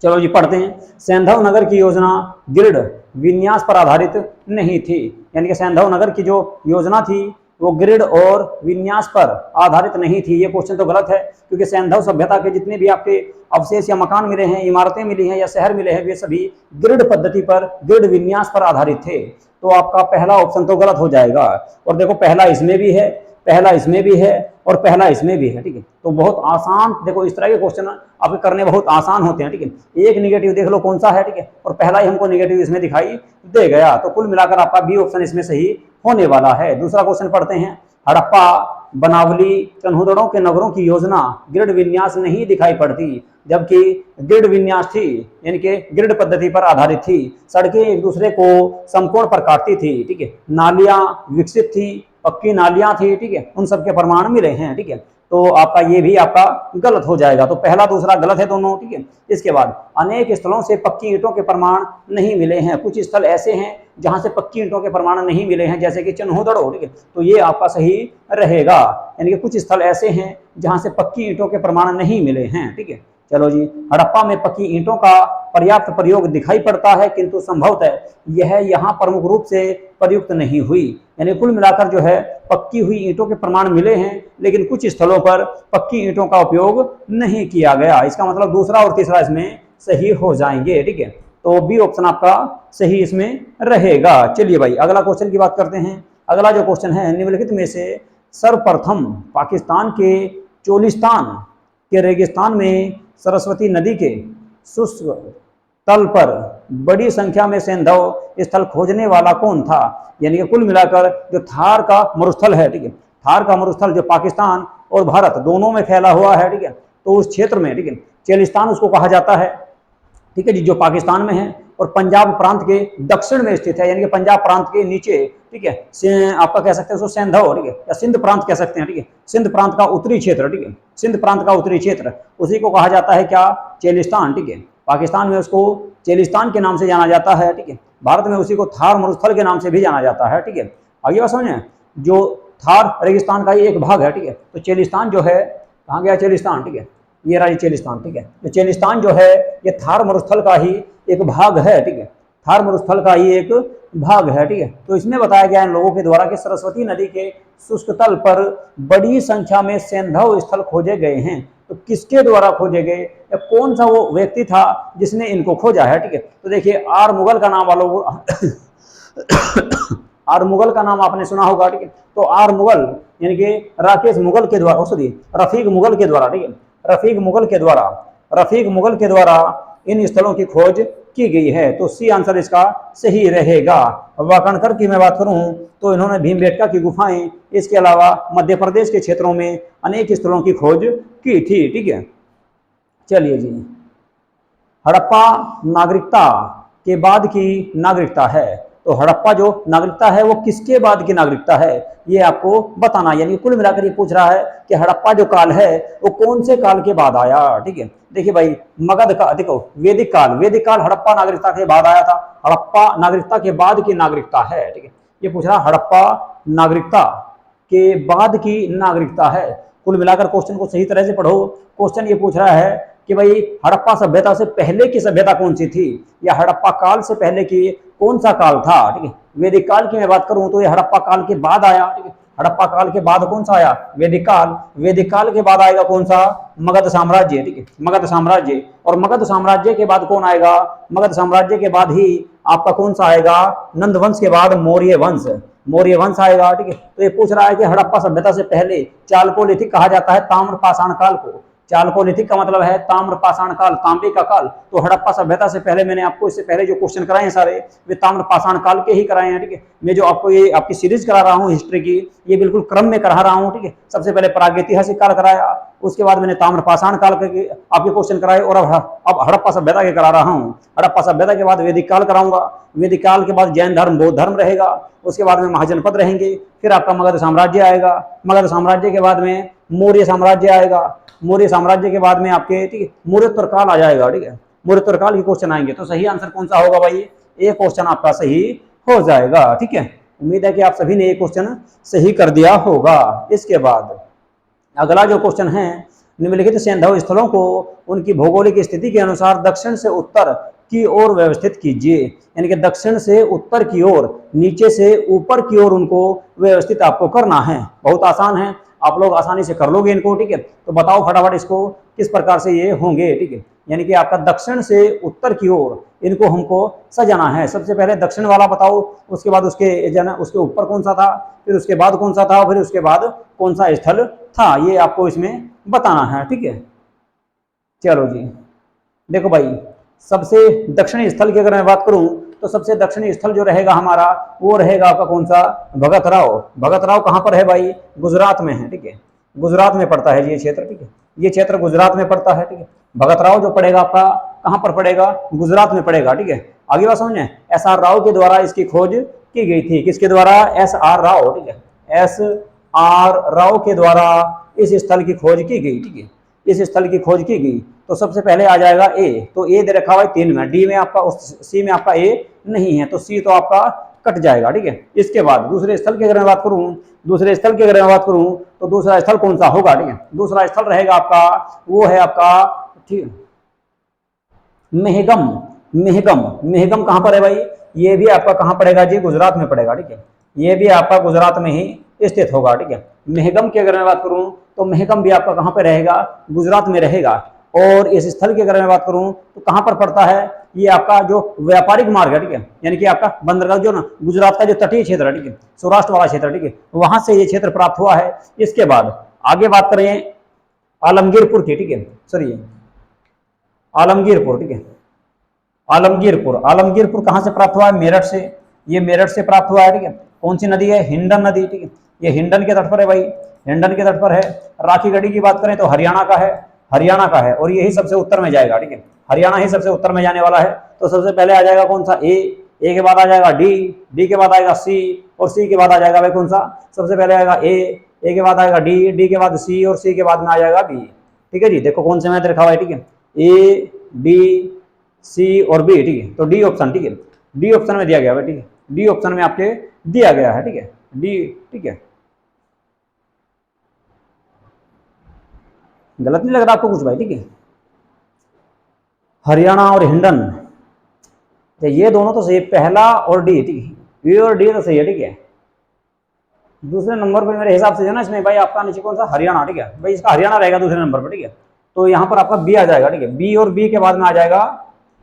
चलो जी पढ़ते हैं। सैंधव नगर की योजना ग्रिड विन्यास पर आधारित नहीं थी, यानी कि सैंधव नगर की जो योजना थी वो ग्रिड और विन्यास पर आधारित नहीं थी। ये क्वेश्चन तो गलत है, क्योंकि सैंधव सभ्यता के जितने भी आपके अवशेष या मकान मिले हैं, इमारतें मिली हैं या शहर मिले हैं, वे सभी ग्रिड पद्धति पर, ग्रिड विन्यास पर आधारित थे। तो आपका पहला ऑप्शन तो गलत हो जाएगा। और देखो पहला इसमें भी है, पहला इसमें भी है और पहला इसमें भी है, ठीक है। तो बहुत आसान, देखो इस तरह के क्वेश्चन आपके करने बहुत आसान होते हैं, ठीक है। एक निगेटिव देख लो कौन सा है, ठीक है, और पहला ही हमको निगेटिव इसमें दिखाई दे गया, तो कुल मिलाकर आपका बी ऑप्शन इसमें सही होने वाला है। दूसरा क्वेश्चन पढ़ते हैं। हड़प्पा, बनावली, चन्हुदड़ों के नगरों की योजना ग्रिड विन्यास नहीं दिखाई पड़ती, जबकि ग्रिड विन्यास थी, यानी कि ग्रिड पद्धति पर आधारित थी। सड़कें एक दूसरे को समकोण पर काटती थी, ठीक है, नालियां विकसित थी, पक्की नालियां थी, ठीक है, उन सब के प्रमाण मिले हैं, ठीक है। तो आपका ये भी आपका गलत हो जाएगा, तो पहला दूसरा गलत है दोनों, ठीक है। इसके बाद अनेक स्थलों से पक्की ईंटों के प्रमाण नहीं मिले हैं, कुछ स्थल ऐसे हैं जहां से पक्की ईंटों के प्रमाण नहीं मिले हैं, जैसे कि चन्हुदड़ो, ठीक है, तो ये आपका सही रहेगा, यानी कि कुछ स्थल ऐसे हैं जहां से पक्की ईंटों के प्रमाण नहीं मिले हैं, ठीक है। चलो जी, हड़प्पा में पक्की ईंटों का पर्याप्त प्रयोग दिखाई पड़ता है, किंतु संभवतः यह यहाँ प्रमुख रूप से प्रयुक्त नहीं हुई, यानी कुल मिलाकर जो है पक्की हुई ईंटों के प्रमाण मिले हैं, लेकिन कुछ स्थलों पर पक्की ईंटों का उपयोग नहीं किया गया। इसका मतलब दूसरा और तीसरा इसमें सही हो जाएंगे, ठीक है। तो बी ऑप्शन आपका सही इसमें रहेगा। चलिए भाई अगला क्वेश्चन की बात करते हैं। अगला जो क्वेश्चन है, निम्नलिखित में से सर्वप्रथम पाकिस्तान के चोलिस्तान के रेगिस्तान में सरस्वती नदी के शुष्क तल पर बड़ी संख्या में सैंधव स्थल खोजने वाला कौन था, यानी कि कुल मिलाकर जो थार का मरुस्थल है, ठीक है, थार का मरुस्थल जो पाकिस्तान और भारत दोनों में फैला हुआ है, ठीक है, तो उस क्षेत्र में, ठीक है, चेलिस्तान उसको कहा जाता है, ठीक है जी, जो पाकिस्तान में है और पंजाब प्रांत के दक्षिण में स्थित है, यानी कि पंजाब प्रांत के नीचे, ठीक है, आपका कह सकते हैं उसको सैंधव, ठीक है, या सिंध प्रांत कह सकते हैं, ठीक है, सिंध प्रांत का उत्तरी क्षेत्र, ठीक है, सिंध प्रांत का उत्तरी क्षेत्र, उसी को कहा जाता है क्या, चेलिस्तान, ठीक है। पाकिस्तान में उसको चेलिस्तान के नाम से जाना जाता है, ठीक है। भारत में उसी को थार मरुस्थल के नाम से भी जाना जाता है, ठीक है। आगे बात समझे, जो थार रेगिस्तान का ही एक भाग है, ठीक है, तो चेलिस्तान जो है, कहाँ गया चेलिस्तान, ठीक है, ये रहा चेलिस्तान, ठीक है। तो चेलिस्तान जो है ये थार मरुस्थल का ही एक भाग है, ठीक है, थार मरुस्थल का ही एक भाग है, ठीक है। तो इसमें बताया गया इन लोगों के द्वारा कि सरस्वती नदी के शुष्क तल पर बड़ी संख्या में सैंधव स्थल खोजे गए हैं। तो किसके द्वारा खोजे गए या कौन सा वो व्यक्ति था जिसने इनको खोजा है, ठीक है। तो देखिए आर मुगल का नाम वालों आर मुगल का नाम आपने सुना होगा, ठीक है। तो आर मुगल यानी कि राकेश मुगल के द्वारा, सॉरी रफीक मुगल के द्वारा, ठीक है, रफीक मुगल के द्वारा इन स्थलों की खोज की गई है। तो सी आंसर इसका सही रहेगा। वाकणकर की मैं बात करूं तो इन्होंने भीमबेटका की गुफाएं, इसके अलावा मध्य प्रदेश के क्षेत्रों में अनेक स्थलों की खोज की थी, ठीक है। चलिए जी, हड़प्पा नागरिकता के बाद की नागरिकता है। तो हड़प्पा जो नागरिकता है वो किसके बाद की नागरिकता है, ये आपको बताना। यानी कुल मिलाकर ये पूछ रहा है कि हड़प्पा जो काल है वो कौन से काल के बाद आया, ठीक है। देखिए भाई, मगध का, देखो वैदिक काल हड़प्पा नागरिकता के बाद आया था। हड़प्पा नागरिकता के बाद की नागरिकता है, ठीक है। ये पूछ रहा हड़प्पा नागरिकता के बाद की नागरिकता है। कुल मिलाकर क्वेश्चन को सही तरह से पढ़ो। क्वेश्चन ये पूछ रहा है कि भाई हड़प्पा सभ्यता से पहले की सभ्यता कौन सी थी, या हड़प्पा काल से पहले की कौन सा काल था, ठीक है। वैदिक काल की मैं बात करूं तो ये हड़प्पा काल के बाद आया, ठीक है। हड़प्पा काल के बाद कौन सा आया, वैदिक काल। वैदिक काल के बाद आएगा कौन सा, मगध साम्राज्य, ठीक है, मगध साम्राज्य। और मगध साम्राज्य के बाद कौन आएगा, मगध साम्राज्य के बाद ही आपका कौन सा आएगा, नंद वंश के बाद मौर्य वंश, मौर्य वंश आएगा, ठीक है। तो ये पूछ रहा है कि हड़प्पा सभ्यता से पहले, चालकोलिथिक कहा जाता है ताम्र पाषाण काल को। चालकोलिथिक का मतलब है ताम्र पाषाण काल, तांबे का काल। तो हड़प्पा सभ्यता से पहले मैंने आपको इससे पहले जो क्वेश्चन कराए हैं सारे वे ताम्र पाषाण काल के ही कराए हैं, ठीक है। मैं जो आपको ये आपकी सीरीज करा रहा हूँ हिस्ट्री की, ये बिल्कुल क्रम में करा रहा हूँ, ठीक है। सबसे पहले प्रागैतिहासिक काल कराया, उसके बाद मैंने ताम्र पाषाण काल के आपके क्वेश्चन कराए, और अब हड़प्पा सभ्यता के करा रहा हूँ। हड़प्पा सभ्यता के बाद वैदिक काल कराऊंगा, वैदिक काल के बाद जैन धर्म, बौद्ध धर्म रहेगा, उसके बाद में महाजनपद रहेंगे, फिर आपका मगध साम्राज्य आएगा, मगध साम्राज्य के बाद में मौर्य साम्राज्य आएगा, मौर्य साम्राज्य के बाद में आपके, ठीक है, मौर्योत्तर काल आ जाएगा, ठीक है। मौर्योत्तर काल के क्वेश्चन आएंगे। तो सही आंसर कौन सा होगा भाई, ये क्वेश्चन आपका सही हो जाएगा, ठीक है। उम्मीद है कि आप सभी ने ये क्वेश्चन सही कर दिया होगा। इसके बाद अगला जो क्वेश्चन है, निम्नलिखित सैंधव स्थलों को उनकी भौगोलिक स्थिति के अनुसार दक्षिण से उत्तर की ओर व्यवस्थित कीजिए। यानी कि दक्षिण से उत्तर की ओर, नीचे से ऊपर की ओर उनको व्यवस्थित आपको करना है। बहुत आसान है, आप लोग आसानी से कर लोगे इनको, ठीक है। तो बताओ फटाफट इसको किस प्रकार से ये होंगे, ठीक है। यानी कि आपका दक्षिण से उत्तर की ओर इनको हमको सजाना है। सबसे पहले दक्षिण वाला बताओ, उसके बाद उसके ऊपर कौन सा था, फिर उसके बाद कौन सा था, फिर उसके बाद कौन सा स्थल था, ये आपको इसमें बताना है, ठीक है। चलो जी, देखो भाई, सबसे दक्षिणी स्थल की अगर मैं बात करूं तो सबसे दक्षिणी स्थल जो रहेगा हमारा वो रहेगा आपका कौन सा, भगत राव। भगत राव कहां पर है भाई, गुजरात में है, ठीक है। गुजरात में पड़ता है ये क्षेत्र, ठीक है। ये क्षेत्र गुजरात में पड़ता है, ठीक है। भगत राव जो पड़ेगा आपका कहां पर पड़ेगा, गुजरात में पड़ेगा, ठीक है। आगे बात समझे, एस आर राव के द्वारा इसकी खोज की गई थी। किसके द्वारा, एस आर राव, ठीक है। एस आर राव के द्वारा इस स्थल की खोज की गई, ठीक है। इस स्थल की खोज की गई। तो सबसे पहले आ जाएगा ए, तो ए दे रखा हुआ है 3 में, डी में आपका, सी में आपका ए नहीं है, तो सी तो आपका कट जाएगा, ठीक है। इसके बाद दूसरे स्थल की अगर मैं बात करूं, दूसरे स्थल की अगर मैं बात करूं तो दूसरा स्थल कौन सा होगा, ठीक है। दूसरा स्थल रहेगा आपका, वो है आपका, ठीक, मेहगम। मेहगम, मेहगम कहां पर है भाई, ये भी आपका कहां पड़ेगा जी, गुजरात में पड़ेगा, ठीक है। ये भी आपका गुजरात में ही स्थित होगा, ठीक है। मेहगम की अगर मैं बात करूं तो मेहगम भी आपका कहां पर रहेगा, गुजरात में रहेगा। और इस स्थल की अगर मैं बात करूं तो कहां पर पड़ता है, ये आपका जो व्यापारिक मार्ग है, ठीक है। यानी कि आपका बंदरगाह जो ना, गुजरात का जो तटीय क्षेत्र है, ठीक है, सौराष्ट्र वाला क्षेत्र, ठीक है, वहां से ये क्षेत्र प्राप्त हुआ है। इसके बाद आगे बात करें आलमगीरपुर की, ठीक है, सॉरी आलमगीरपुर, ठीक है। आलमगीरपुर, आलमगीरपुर कहां से प्राप्त हुआ है, मेरठ से। ये मेरठ से प्राप्त हुआ है, ठीक है। कौन सी नदी है, हिंडन नदी, ठीक है। ये हिंडन के तट पर है भाई, हिंडन के तट पर है। राखीगढ़ी की बात करें तो हरियाणा का है, हरियाणा का है, और यही सबसे उत्तर में जाएगा, ठीक है। हरियाणा ही सबसे उत्तर में जाने वाला है। तो सबसे पहले आ जाएगा कौन सा, ए के बाद आ जाएगा डी, डी के बाद आएगा सी, और सी के बाद आ जाएगा भाई कौन सा, सबसे पहले आएगा ए के बाद आएगा डी, डी के बाद सी, और सी के बाद में आ जाएगा बी, ठीक है जी। देखो कौन से मैथ रखा हुआ है, ठीक है, ए बी सी और बी, ठीक है। तो डी ऑप्शन, ठीक है, डी ऑप्शन में दिया गया है, ठीक है। डी ऑप्शन में आपके दिया गया है, ठीक है, डी, ठीक है। गलत नहीं लग रहा आपको कुछ भाई, ठीक है। हरियाणा और हिंडन, तो ये दोनों तो सही, पहला और डी, ठीक है, बी और डी तो सही है, ठीक है। दूसरे नंबर पर मेरे हिसाब से है ना इसमें भाई आपका नीचे कौन सा, हरियाणा, ठीक है भाई, इसका हरियाणा रहेगा दूसरे नंबर पर, ठीक है। तो यहाँ पर आपका बी आ जाएगा, ठीक है। बी और बी के बाद में आ जाएगा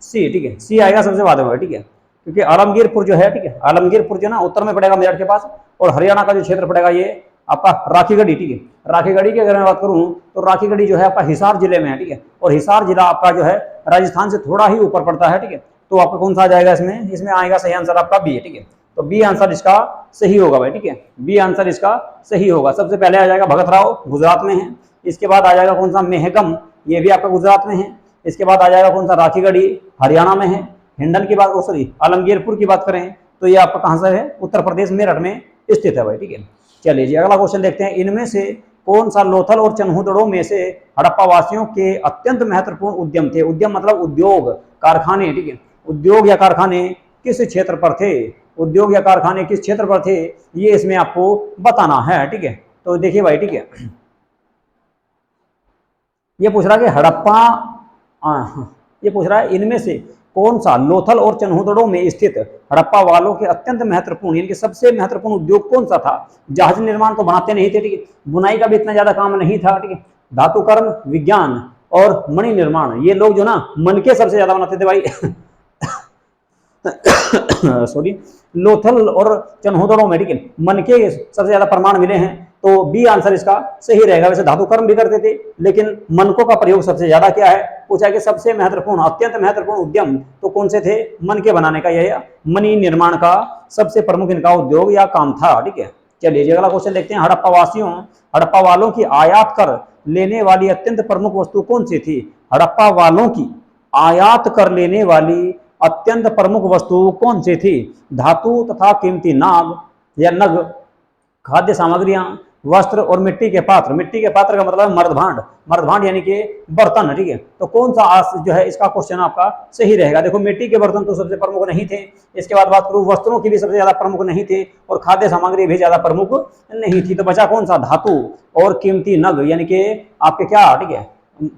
सी, ठीक है। सी आएगा सबसे बाद में, ठीक है, क्योंकि आलमगीरपुर जो है, ठीक है, आलमगीरपुर जो ना उत्तर में पड़ेगा मेरठ के पास, और हरियाणा का जो क्षेत्र पड़ेगा ये आपका राखीगढ़ी, ठीक है। राखीगढ़ी की अगर मैं बात करूं तो राखीगढ़ी जो है आपका हिसार जिले में है, ठीक है, और हिसार जिला आपका जो है राजस्थान से थोड़ा ही ऊपर पड़ता है, ठीक है। तो आपका कौन सा आ जाएगा इसमें, इसमें आएगा सही आंसर आपका बी है, ठीक है। तो बी आंसर इसका सही होगा भाई, ठीक है, बी आंसर इसका सही होगा। सबसे पहले आ जाएगा भगतराव, गुजरात में है। इसके बाद आ जाएगा कौन सा, मेहगम, ये भी आपका गुजरात में है। इसके बाद आ जाएगा कौन सा, राखीगढ़ी, हरियाणा में है। हिंडन की बात, सॉरी आलमगीरपुर की बात करें तो ये आपका कहां से है, उत्तर प्रदेश मेरठ में स्थित है भाई, ठीक है। चलिए जी अगला क्वेश्चन देखते हैं। इनमें से कौन सा लोथल और चन्हुदड़ों में से हड़प्पा वासियों के अत्यंत महत्वपूर्ण उद्यम थे। उद्यम मतलब उद्योग, कारखाने, ठीक है। उद्योग या कारखाने किस क्षेत्र पर थे, उद्योग या कारखाने किस क्षेत्र पर थे, ये इसमें आपको बताना है, ठीक है। तो देखिए भाई, ठीक है, ये पूछ रहा है कि हड़प्पा, ये पूछ रहा है इनमें से कौन सा लोथल और चन्हुदड़ों में स्थित हड़प्पा वालों के अत्यंत महत्वपूर्ण, यानी कि सबसे महत्वपूर्ण उद्योग कौन सा था। जहाज निर्माण तो बनाते नहीं थे, ठीक है, बुनाई का भी इतना ज्यादा काम नहीं था, ठीक है। धातु कर्म, विज्ञान और मणि निर्माण, ये लोग जो ना मन के सबसे ज्यादा बनाते थे भाई सॉरी, लोथल और चन्हुदड़ों में, ठीक है, मन के सबसे ज्यादा प्रमाण मिले हैं। तो बी आंसर इसका सही रहेगा। वैसे धातु कर्म भी करते थे लेकिन मनकों का प्रयोग सबसे ज्यादा क्या है, पूछा कि सबसे महत्वपूर्ण, अत्यंत महत्वपूर्ण उद्यम तो कौन से थे, मन के बनाने का, यह मणि निर्माण का सबसे प्रमुख इनका उद्योग या काम था, ठीक है। चलिए अगला क्वेश्चन देखते हैं। हड़प्पा वासियों, हड़प्पा वालों की आयात कर लेने वाली अत्यंत प्रमुख वस्तु कौन सी थी। हड़प्पा वालों की आयात कर लेने वाली अत्यंत प्रमुख वस्तु कौन सी थी। धातु तथा कीमती नाग या नग, खाद्य सामग्रियां, वस्त्र और मिट्टी के पात्र। मिट्टी के पात्र का मतलब मर्दभांड, मर्दभांड यानी कि बर्तन, ठीक है। तो कौन सा जो है इसका क्वेश्चन आपका सही रहेगा। देखो मिट्टी के बर्तन तो सबसे प्रमुख नहीं थे। इसके बाद बात करूं वस्त्रों की भी सबसे ज्यादा प्रमुख नहीं थे, और खाद्य सामग्री भी ज्यादा प्रमुख नहीं थी। तो बचा कौन सा, धातु और कीमती नग, यानी कि आपके क्या, ठीक है,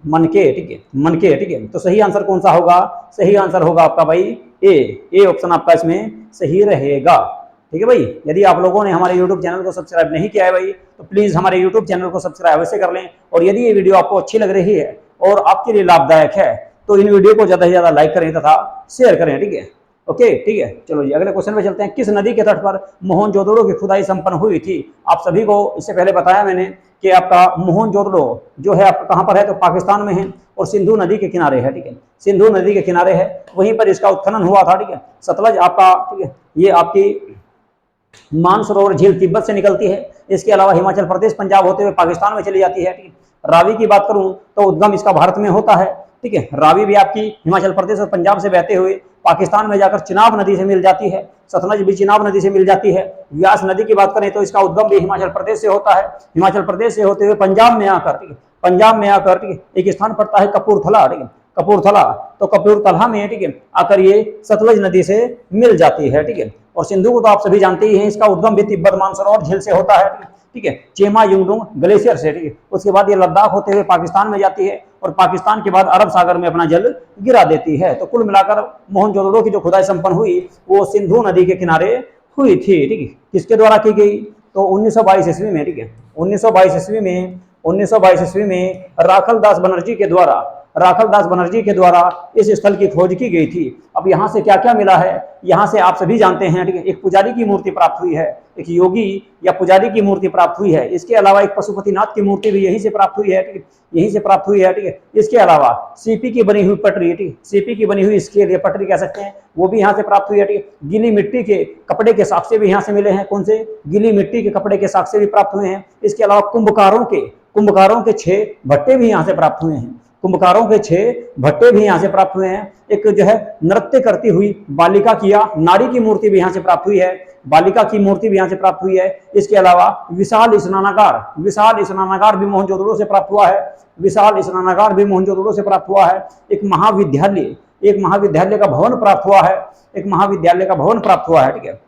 मनके, ठीक है, मनके, ठीक है। तो सही आंसर कौन सा होगा, सही आंसर होगा आपका भाई ए ऑप्शन आपका इसमें सही रहेगा, ठीक है भाई। यदि आप लोगों ने हमारे YouTube चैनल को सब्सक्राइब नहीं किया है भाई तो प्लीज हमारे YouTube चैनल को सब्सक्राइब अवश्य कर लें। और यदि ये वीडियो आपको अच्छी लग रही है और आपके लिए लाभदायक है तो इन वीडियो को ज्यादा से ज्यादा लाइक करें तथा शेयर करें, ठीक है। ओके, ठीक है। चलो जी अगले क्वेश्चन पे चलते हैं। किस नदी के तट पर मोहनजोदड़ो की खुदाई संपन्न हुई थी। आप सभी को इससे पहले बताया मैंने कि आपका मोहनजोदड़ो जो है आपका कहां पर है, तो पाकिस्तान में है और सिंधु नदी के किनारे है, ठीक है, सिंधु नदी के किनारे है, वहीं पर इसका उत्खनन हुआ था, ठीक है। सतलज आपका, ठीक है, ये आपकी मानसरोवर झील तिब्बत से निकलती है। इसके अलावा हिमाचल प्रदेश, पंजाब होते हुए पाकिस्तान में चली जाती है, ठीक है। रावी की बात करूं तो उद्गम इसका भारत में होता है, ठीक है। रावी भी आपकी हिमाचल प्रदेश और पंजाब से बहते हुए पाकिस्तान में जाकर चिनाब नदी से मिल जाती है। सतलज भी चिनाब नदी से मिल जाती है। व्यास नदी की बात करें तो इसका उद्गम भी हिमाचल प्रदेश से होता है। हिमाचल प्रदेश से होते हुए पंजाब में आकर, ठीक है, पंजाब में आकर, ठीक है, एक स्थान पड़ता है कपूरथला, ठीक है, कपूरथला, तो कपूरथला में, ठीक है, आकर ये सतलज नदी से मिल जाती है, ठीक है। और सिंधु को तो आप सभी जानते ही हैं, इसका उद्गम भी तिब्बत मानसरोवर झील से होता है, ठीक है, चेमा युंगडुंग ग्लेशियर से, ठीक है। उसके बाद ये लद्दाख होते हुए पाकिस्तान में जाती है और पाकिस्तान के बाद अरब सागर में अपना जल गिरा देती है। तो कुल मिलाकर मोहनजोदड़ो की जो खुदाई संपन्न हुई वो सिंधु नदी के किनारे हुई थी, ठीक है। किसके द्वारा की गई, तो 1922 ईस्वी में, ठीक है, 1922 ईस्वी में, 1922 ईस्वी में राखल दास बनर्जी के द्वारा, राखल दास बनर्जी के द्वारा इस स्थल की खोज की गई थी। अब यहाँ से क्या क्या मिला है, यहाँ से आप सभी जानते हैं, ठीक है, एक पुजारी की मूर्ति प्राप्त हुई है, एक योगी या पुजारी की मूर्ति प्राप्त हुई है। इसके अलावा एक पशुपतिनाथ की मूर्ति भी यहीं से प्राप्त हुई है, ठीक है, यहीं से प्राप्त हुई है, ठीक है। इसके अलावा सीपी की बनी हुई पटरी, ठीक है, सीपी की बनी हुई स्केल या पटरी कह सकते हैं, वो भी यहाँ से प्राप्त हुई है, ठीक है। गीली मिट्टी के कपड़े के साक्ष्य भी यहाँ से मिले हैं। कौन से, गीली मिट्टी के कपड़े के साक्ष्य भी प्राप्त हुए हैं। इसके अलावा कुंभकारों के 6 भट्टे भी यहाँ से प्राप्त हुए हैं। कुंभकारों के 6 भट्टे भी यहाँ से प्राप्त हुए हैं। एक जो है नृत्य करती हुई बालिका की या नारी की मूर्ति भी यहाँ से प्राप्त हुई है, बालिका की मूर्ति भी यहाँ से प्राप्त हुई है। इसके अलावा विशाल स्नानागार भी मोहनजोदड़ो से प्राप्त हुआ है, विशाल स्नानागार भी मोहनजोदड़ो से प्राप्त हुआ है। एक महाविद्यालय का भवन प्राप्त हुआ है, एक महाविद्यालय का भवन प्राप्त हुआ है, ठीक है।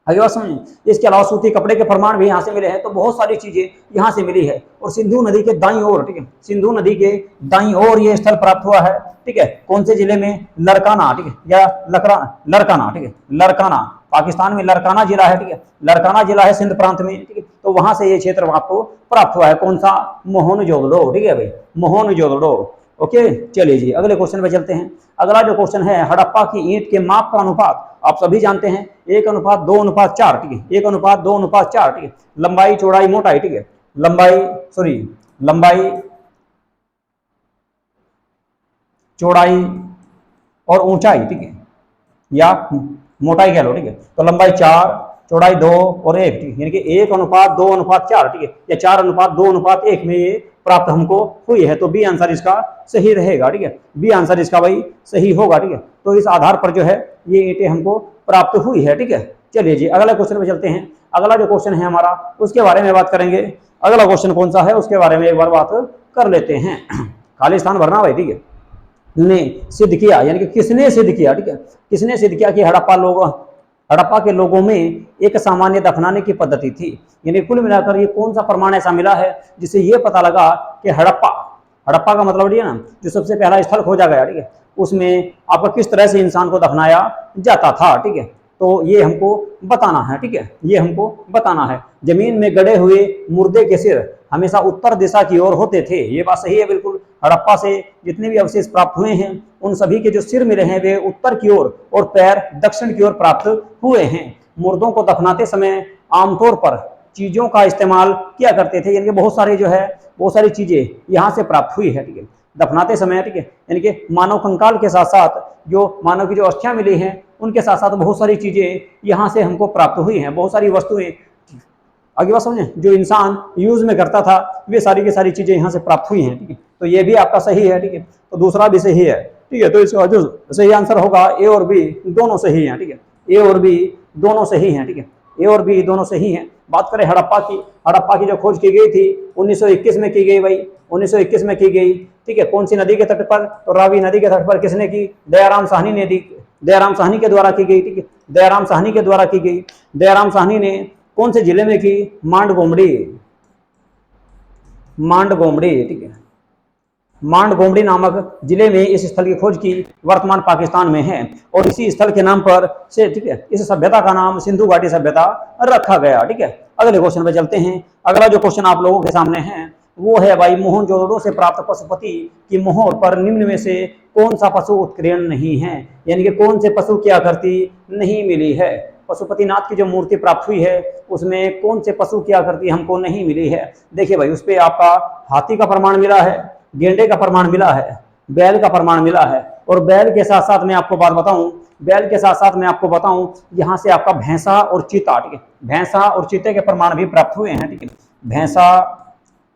आगे बात समझिए। इसके अलावा सूती कपड़े के प्रमाण भी यहाँ से मिले हैं। तो बहुत सारी चीजें यहाँ से मिली है। और सिंधु नदी के दाईं ओर, ठीक है, सिंधु नदी के दाईं ओर ये स्थल प्राप्त हुआ है, ठीक है। कौन से जिले में, लरकाना, ठीक है, या लरकाना, ठीक है, लरकाना, पाकिस्तान में लड़काना जिला है, ठीक है, लड़काना जिला है सिंध प्रांत में, ठीक है, तो वहां से ये क्षेत्र आपको प्राप्त हुआ है। कौन सा? मोहनजोदड़ो, ठीक है भाई, मोहनजोदड़ो। ओके, चलिए जी अगले क्वेश्चन पे चलते हैं। अगला जो क्वेश्चन है, हड़प्पा की ईंट के माप का अनुपात आप सभी जानते हैं 1:2:4, ठीक है, 1:2:4, ठीक है, लंबाई चौड़ाई मोटाई, ठीक है, लंबाई चौड़ाई और ऊंचाई, ठीक है, या मोटाई कह लो, ठीक है, तो लंबाई 4, चौड़ाई 2 और 1, ठीक है, यानी कि 1:2:4, ठीक है, या 4:2:1 में ये प्राप्त हमको हुई है। तो बी आंसर इसका सही रहेगा, ठीक है, बी आंसर इसका भाई सही होगा, ठीक है। तो इस आधार पर जो है ये ईंटें हमको प्राप्त हुई है, ठीक है। चलिए जी अगला क्वेश्चन पे चलते हैं। अगला जो क्वेश्चन है हमारा उसके बारे में बात करेंगे। अगला क्वेश्चन कौन सा है उसके बारे में एक बार बात कर लेते हैं। खाली स्थान भरना भाई, ठीक है, ने सिद्ध किया, यानी कि किसने सिद्ध किया, ठीक है, किसने सिद्ध किया कि हड़प्पा के लोगों में एक सामान्य दफनाने की पद्धति थी। यानी कुल मिलाकर ये कौन सा प्रमाण ऐसा मिला है जिससे ये पता लगा कि हड़प्पा का मतलब है ना, जो सबसे पहला स्थल खोजा गया, ठीक है, उसमें आपका किस तरह से इंसान को दफनाया जाता था, ठीक है, तो ये हमको बताना है, ठीक है, ये हमको बताना है। जमीन में गड़े हुए मुर्दे के सिर हमेशा उत्तर दिशा की ओर होते थे, ये बात सही है बिल्कुल। हड़प्पा से जितने भी अवशेष प्राप्त हुए हैं उन सभी के जो सिर मिले हैं वे उत्तर की ओर और पैर दक्षिण की ओर प्राप्त हुए हैं। मुर्दों को दफनाते समय आमतौर पर चीजों का इस्तेमाल किया करते थे, यानी कि बहुत सारी चीजें यहाँ से प्राप्त हुई है, ठीक है, दफनाते समय, ठीक है, यानी कि मानव कंकाल के साथ साथ जो मानव की जो अस्थियां मिली हैं उनके साथ साथ बहुत सारी चीजें यहाँ से हमको प्राप्त हुई हैं, बहुत सारी वस्तुएं, आगे बात समझे, जो इंसान यूज में करता था वे सारी की सारी चीजें यहाँ से प्राप्त हुई हैं, ठीक है, तो ये भी आपका सही है, ठीक है, तो दूसरा भी सही है, ठीक है, तो इसका जो सही आंसर होगा ए और बी दोनों सही हैं, ठीक है, ए और बी दोनों सही हैं, ठीक है, ए और बी दोनों सही हैं। बात करें हड़प्पा की जो खोज की गई थी 1921 में की गई भाई, 1921 में की गई, ठीक है, कौन सी नदी के तट पर? तो रावी नदी के तट पर। किसने की? दयाराम साहनी ने दी, दयाराम साहनी के द्वारा की गई, ठीक है, दयाराम साहनी के द्वारा की गई। दयाराम साहनी ने कौन से जिले में की? मांडगोमड़ी, ठीक है, मांडगोमड़ी नामक जिले में इस स्थल की खोज की वर्तमान पाकिस्तान में है और इसी स्थल के नाम पर से, ठीक है, इस सभ्यता का नाम सिंधु घाटी सभ्यता रखा गया, ठीक है। अगले क्वेश्चन पे चलते हैं। अगला जो क्वेश्चन आप लोगों के सामने है वो है भाई, मोहनजोदड़ो से प्राप्त पशुपति की मोहर पर निम्न में से कौन सा पशु उत्कीर्ण नहीं है, यानी कि कौन से पशु की आकृति नहीं मिली है। पशुपतिनाथ की जो मूर्ति प्राप्त हुई है उसमें कौन से पशु की आकृति हमको नहीं मिली है। देखिए भाई, उस पर आपका हाथी का प्रमाण मिला है, गेंडे का प्रमाण मिला है, बैल का प्रमाण मिला है, और बैल के साथ साथ मैं आपको बात बताऊं, यहाँ से आपका भैंसा और चीता, ठीक है, भैंसा और चीते के प्रमाण भी प्राप्त हुए हैं, ठीक है, भैंसा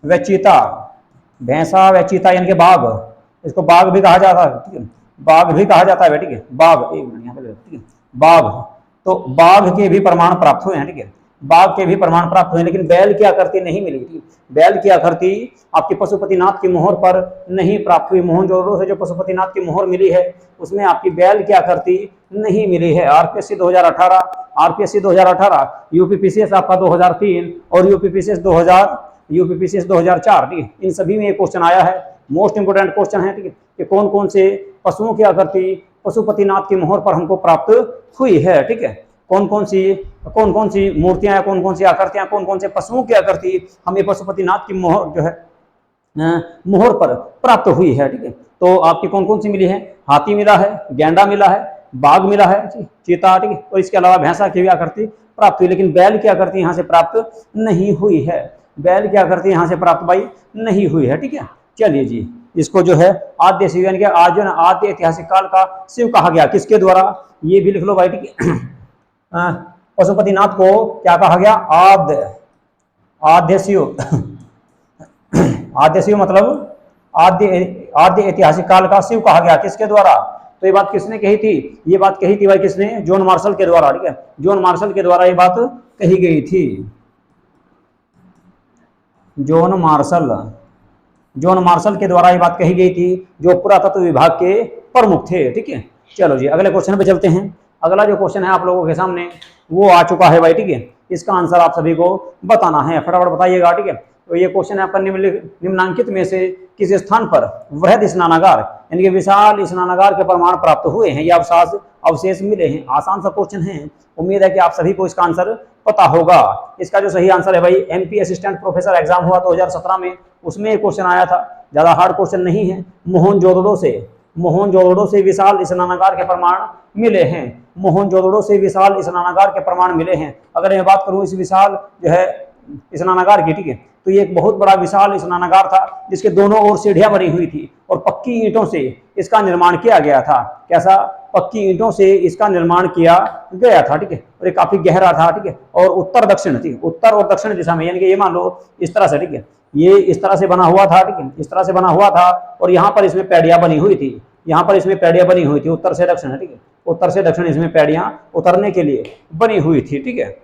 व चीता यानी कि बाघ, इसको बाघ भी कहा जाता है, ठीक है, बाघ भी कहा जाता है, ठीक है, बाघ, एक मिनट यहाँ पे, ठीक है, बाघ, तो बाघ के भी प्रमाण प्राप्त हुए हैं, ठीक है, बाघ के भी प्रमाण प्राप्त हुए, लेकिन बैल की आकृति नहीं मिली थी। बैल की आकृति आपकी पशुपतिनाथ की मोहर पर नहीं प्राप्त हुई। मोहनजोदड़ो से जो पशुपतिनाथ की मोहर मिली है उसमें आपकी बैल की आकृति नहीं मिली है। आरपीएससी 2018, यूपीपीसीएस आपका 2003 और यूपीपीसीएस 2004, ठीक है, इन सभी में ये क्वेश्चन आया है। मोस्ट इंपोर्टेंट क्वेश्चन है, ठीक है, कि कौन कौन से पशुओं की आकृति पशुपतिनाथ की मोहर पर हमको प्राप्त हुई है, ठीक है, कौन कौन सी मूर्तियां, कौन कौन सी आकृतियां, कौन कौन से पशुओं की आकृति हमें पशुपतिनाथ की मोहर जो है मोहर पर प्राप्त हुई है, ठीक है। तो आपकी कौन कौन सी मिली है? हाथी मिला है, गेंडा मिला है, बाघ मिला है, चीता, ठीक है, और इसके अलावा भैंसा की भी आकृति प्राप्त हुई, लेकिन बैल की आकृति यहाँ से प्राप्त नहीं हुई है। बैल की आकृति यहाँ से प्राप्त भाई नहीं हुई है, ठीक है। चलिए जी, इसको जो है आद्य शिव यानी कि आज जो आद्य ऐतिहासिक काल का शिव कहा गया, किसके द्वारा? ये भी लिख लो भाई, ठीक है, पशुपतिनाथ को क्या कहा गया? आद्य शिव आद्य शिव मतलब आद्य ऐतिहासिक काल का शिव कहा गया, किसके द्वारा? तो ये बात किसने कही थी? ये बात कही थी भाई किसने? जॉन मार्शल के द्वारा, ठीक है, जॉन मार्शल के द्वारा ये बात कही गई थी। जॉन मार्शल के द्वारा ये बात कही गई थी, जो पुरातत्व विभाग के प्रमुख थे, ठीक है। चलो जी अगले क्वेश्चन पे चलते हैं। अगला जो क्वेश्चन है आप लोगों के सामने वो आ चुका है भाई, ठीक है, इसका आंसर आप सभी को बताना है, फटाफट बताइएगा, ठीक है। तो ये क्वेश्चन है आपका निम्नांकित में से किस स्थान पर वृहद स्नानागार यानी कि विशाल स्नानागार के प्रमाण प्राप्त हुए हैं या अवशेष मिले हैं। आसान सा क्वेश्चन है, उम्मीद है कि आप सभी को इसका आंसर पता होगा। इसका जो सही आंसर है भाई, एमपी असिस्टेंट प्रोफेसर एग्जाम हुआ 2017 में, उसमें एक क्वेश्चन आया था, ज्यादा हार्ड क्वेश्चन नहीं है। मोहनजोदड़ो से विशाल स्नानागार के प्रमाण मिले हैं। मोहनजोदड़ो से विशाल स्नानागार के प्रमाण मिले हैं। अगर मैं बात करूं इस विशाल जो है स्नानागार की, ठीक है, तो ये एक बहुत बड़ा विशाल स्नानागार था जिसके दोनों ओर सीढ़ियां बनी हुई थी और पक्की ईंटों से इसका निर्माण किया गया था। कैसा? पक्की ईंटों से इसका निर्माण किया गया था, ठीक है, और ये काफी गहरा था, ठीक है, और उत्तर दक्षिण थी, उत्तर और दक्षिण दिशा में, यानी कि ये मान लो इस तरह से, ठीक है, ये इस तरह से बना हुआ था, ठीक है, इस तरह से बना हुआ था और यहाँ पर इसमें पैड़ियां बनी हुई थी, यहाँ पर इसमें पैड़ियां बनी हुई थी, उत्तर से दक्षिण, ठीक है, उत्तर से दक्षिण इसमें पैड़ियां उतरने के लिए बनी हुई थी, ठीक है।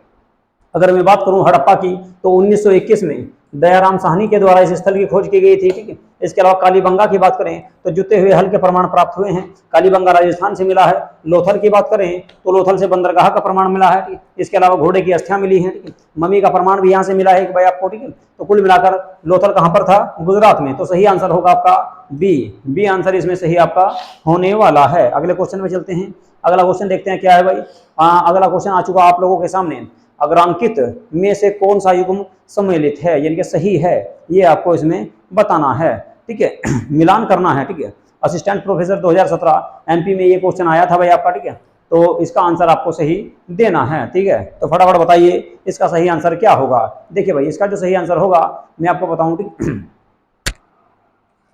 अगर मैं बात करूं हड़प्पा की तो 1921 में दयाराम साहनी के द्वारा इस स्थल की खोज की गई थी, ठीक है। इसके अलावा कालीबंगा की बात करें तो जुते हुए हल के प्रमाण प्राप्त हुए हैं। कालीबंगा राजस्थान से मिला है। लोथल की बात करें तो लोथल से बंदरगाह का प्रमाण मिला है, ठीक है। इसके अलावा घोड़े की अस्थियां मिली हैं, ठीक है। मम्मी का प्रमाण भी यहाँ से मिला है कि भाई आपको, ठीक है। तो कुल मिलाकर लोथल कहाँ पर था? गुजरात में। तो सही आंसर होगा आपका बी आंसर इसमें सही आपका होने वाला है। अगले क्वेश्चन में चलते हैं। अगला क्वेश्चन देखते हैं क्या है भाई। अगला क्वेश्चन आ चुका आप लोगों के सामने। अग्रांकित में से कौन सा युग्म सम्मिलित है यानी कि सही है, ये आपको इसमें बताना है, ठीक है। मिलान करना है, ठीक है। असिस्टेंट प्रोफेसर 2017 एमपी में ये क्वेश्चन आया था भाई आपका, ठीक है। तो इसका आंसर आपको सही देना है, ठीक है। तो फटाफट बताइए इसका सही आंसर क्या होगा। देखिए भाई, इसका जो सही आंसर होगा मैं आपको बताऊं, ठीक।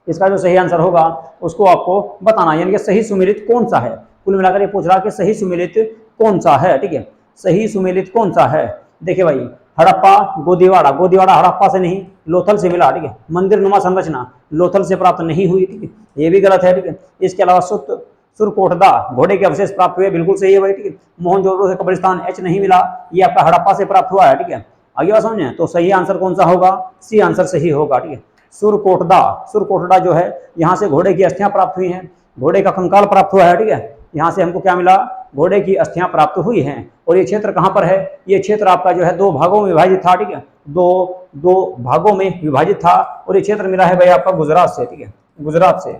इसका जो सही आंसर होगा उसको आपको बताना, यानी कि सही सुमेलित कौन सा है। कुल मिलाकर ये पूछ रहा कि सही सुमेलित कौन सा है, ठीक है। सही सुमेलित कौन सा है? देखिए भाई, हड़प्पा गोदीवाड़ा हड़प्पा से नहीं लोथल से मिला, ठीक है। मंदिर नुमा संरचना लोथल से प्राप्त नहीं हुई, ठीक है, ये भी गलत है, ठीक है। इसके अलावा सुरकोटदा घोड़े के अवशेष प्राप्त हुए, बिल्कुल सही है भाई, ठीक है। मोहनजोदड़ो से कब्रिस्तान एच नहीं मिला, ये आपका हड़प्पा से प्राप्त हुआ है, ठीक है। आगे बात समझे? तो सही आंसर कौन सा होगा? सी आंसर सही होगा, ठीक है। सुरकोटदा जो है यहाँ से घोड़े की अस्थियां प्राप्त हुई हैं, घोड़े का कंकाल प्राप्त हुआ है, ठीक है। यहाँ से हमको क्या मिला? घोड़े की अस्थियां प्राप्त हुई हैं। और ये क्षेत्र कहाँ पर है? ये क्षेत्र आपका जो है 2 भागों में विभाजित था, ठीक है। दो भागों में विभाजित था और ये क्षेत्र मिला है भाई आपका गुजरात से, ठीक है। गुजरात से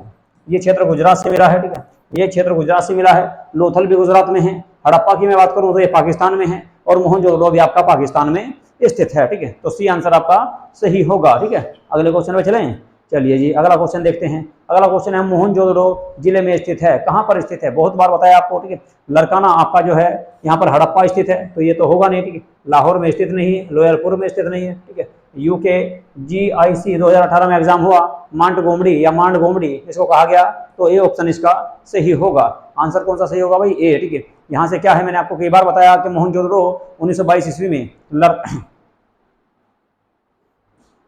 ये क्षेत्र गुजरात से मिला है, ठीक है। ये क्षेत्र गुजरात से मिला है। लोथल भी गुजरात में है। हड़प्पा की मैं बात करूँ तो ये पाकिस्तान में है और मोहनजोदड़ो भी आपका पाकिस्तान में स्थित है, ठीक है। तो सी आंसर आपका सही होगा, ठीक है। अगले क्वेश्चन में चलें। चलिए जी, अगला क्वेश्चन देखते हैं। अगला क्वेश्चन है मोहनजोदड़ो जिले में स्थित है, कहाँ पर स्थित है? बहुत बार बताया आपको, ठीक है। लरकाना आपका जो है यहाँ पर हड़प्पा स्थित है, तो ये तो होगा नहीं, ठीक है। लाहौर में स्थित नहीं है, लोयरपुर में स्थित नहीं है, ठीक है। यूके GIC 2018 में एग्जाम हुआ, मांडगोमड़ी इसको कहा गया, तो ए ऑप्शन इसका सही होगा। आंसर कौन सा सही होगा भाई? ए, ठीक है। यहाँ से क्या है, मैंने आपको कई बार बताया कि मोहनजोदड़ो 1922 ईस्वी में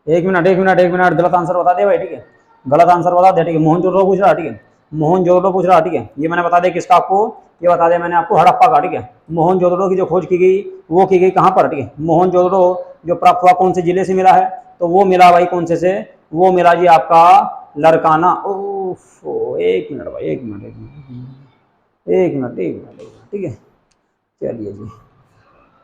एक मिनट गलत आंसर बता दे भाई, ठीक है। गलत आंसर बता दे, ठीक है। मोहनजोदड़ो पूछ रहा, ठीक है। मोहनजोदड़ो पूछ रहा, ठीक है। ये मैंने बता दे किसका आपको, ये बता दे मैंने आपको हड़प्पा का, ठीक है। मोहनजोदड़ो की जो खोज की गई वो की गई कहाँ पर, ठीक है। मोहनजोदड़ो जो प्राप्त हुआ कौन से जिले से मिला है? तो वो मिला भाई कौन से वो मिला जी आपका लरकाना। एक मिनट भाई, एक मिनट, ठीक है। चलिए जी,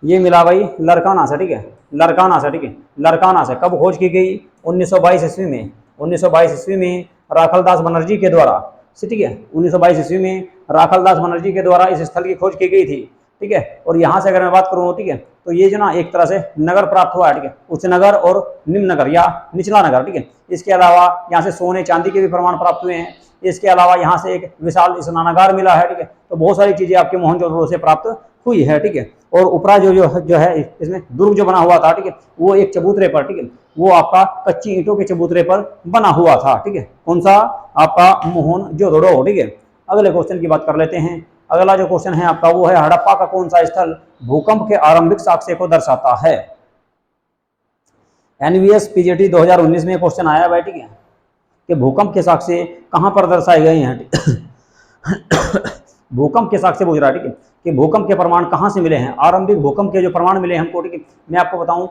ये मिला भाई लरकाना से, ठीक है। लरकाना से, ठीक है। लरकाना से कब खोज की गई? 1922 ईस्वी में। 1922 ईस्वी में राखलदास बनर्जी के द्वारा, ठीक है। 1922 ईस्वी में राखलदास बनर्जी के द्वारा इस स्थल की खोज की गई थी, ठीक है। और यहाँ से अगर मैं बात करूँ, ठीक है, तो ये जो ना एक तरह से नगर प्राप्त हुआ है, ठीक है। उच्च नगर और निम्न नगर या निचला नगर, ठीक है। इसके अलावा यहाँ से सोने चांदी के भी प्रमाण प्राप्त हुए हैं। इसके अलावा यहाँ से एक विशाल स्नानागार मिला है, ठीक है। तो बहुत सारी चीजें आपके मोहनजोदड़ो से प्राप्त हुई है, ठीक है। और ऊपरा जो है इसमें दुर्ग जो बना हुआ था, ठीक है, वो एक चबूतरे पर, ठीक है, वो आपका कच्ची ईंटों के चबूतरे पर बना हुआ था, ठीक है। कौन सा? आपका मोहनजोदड़ो, ठीक है। अगले क्वेश्चन की बात कर लेते हैं। अगला जो क्वेश्चन है आपका वो है हड़प्पा का कौन सा स्थल भूकंप के आरंभिक साक्ष्य को दर्शाता है? NVS PGT 2019 में क्वेश्चन आया भाई, ठीक है, कि भूकंप के साक्ष्य कहां पर दर्शाए गए हैं। भूकंप के साक्ष्य पूछ रहा है, ठीक है, कि भूकंप के प्रमाण कहां से मिले हैं? आरंभिक भूकंप के जो प्रमाण मिले हमको, ठीक है, मैं आपको बताऊं,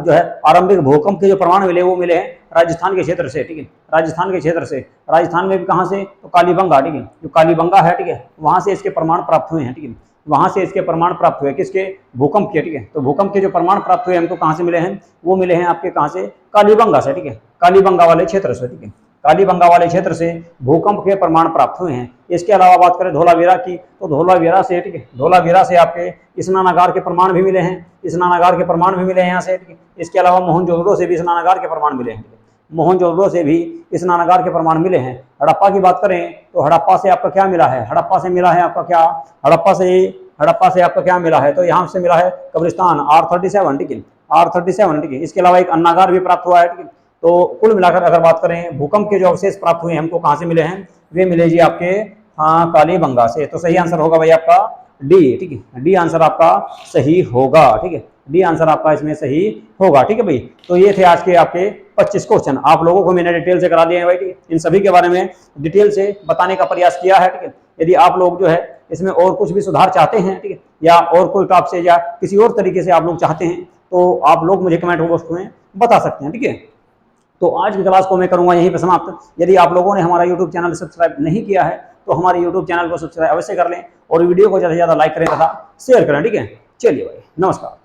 जो है आरंभिक भूकंप के जो प्रमाण मिले वो मिले हैं राजस्थान के क्षेत्र से, ठीक है। राजस्थान के क्षेत्र से, राजस्थान में भी कहां से? तो कालीबंगा, ठीक है, जो कालीबंगा है, ठीक है, वहां से इसके प्रमाण प्राप्त हुए हैं, ठीक है। वहां से इसके प्रमाण प्राप्त हुए, किसके? भूकंप के, ठीक है। तो भूकंप के जो प्रमाण प्राप्त हुए हमको कहाँ से मिले हैं? वो मिले हैं आपके कहाँ से? कालीबंगा से, ठीक है, कालीबंगा वाले क्षेत्र से, ठीक है, कालीबंगा वाले क्षेत्र से भूकंप के प्रमाण प्राप्त हुए हैं। इसके अलावा बात करें धोलावीरा की, तो धोलावीरा से, ठीक है, धोलावीरा से आपके स्नानागार के प्रमाण भी मिले हैं, स्नानागार के प्रमाण भी मिले हैं यहाँ से, ठीक है। इसके अलावा मोहनजोदड़ो से भी स्नानागार के प्रमाण मिले हैं, मोहनजोदड़ो से भी स्नानागार के प्रमाण मिले हैं। हड़प्पा की बात करें तो हड़प्पा से आपका क्या मिला है? हड़प्पा से मिला है आपका क्या? हड़प्पा से आपका क्या मिला है? तो यहाँ से मिला है कब्रिस्तान R37, ठीक है, R37, ठीक है। इसके अलावा एक अन्नागार भी प्राप्त हुआ है, ठीक है। तो कुल मिलाकर अगर बात करें भूकंप के जो अवशेष प्राप्त हुए हमको कहाँ से मिले हैं? वे मिले जी आपके, हाँ, कालीबंगा से। तो सही आंसर होगा भाई आपका डी, ठीक है, डी आंसर आपका सही होगा, ठीक है, डी आंसर आपका इसमें सही होगा, ठीक है भाई। तो ये थे आज के आपके 25 क्वेश्चन, आप लोगों को मैंने डिटेल से करा दिए हैं भाई, ठीक है। इन सभी के बारे में डिटेल से बताने का प्रयास किया है, ठीक है। यदि आप लोग जो है इसमें और कुछ भी सुधार चाहते हैं, ठीक है, या और कोई टॉप से या किसी और तरीके से आप लोग चाहते हैं तो आप लोग मुझे कमेंट बॉक्स में बता सकते हैं, ठीक है। तो आज की क्लास को मैं करूंगा यहीं पर समाप्त। यदि आप लोगों ने हमारा यूट्यूब चैनल सब्सक्राइब नहीं किया है तो हमारे यूट्यूब चैनल को सब्सक्राइब अवश्य कर लें और वीडियो को ज़्यादा से ज़्यादा लाइक करें तथा शेयर करें, ठीक है। चलिए भाई, नमस्कार।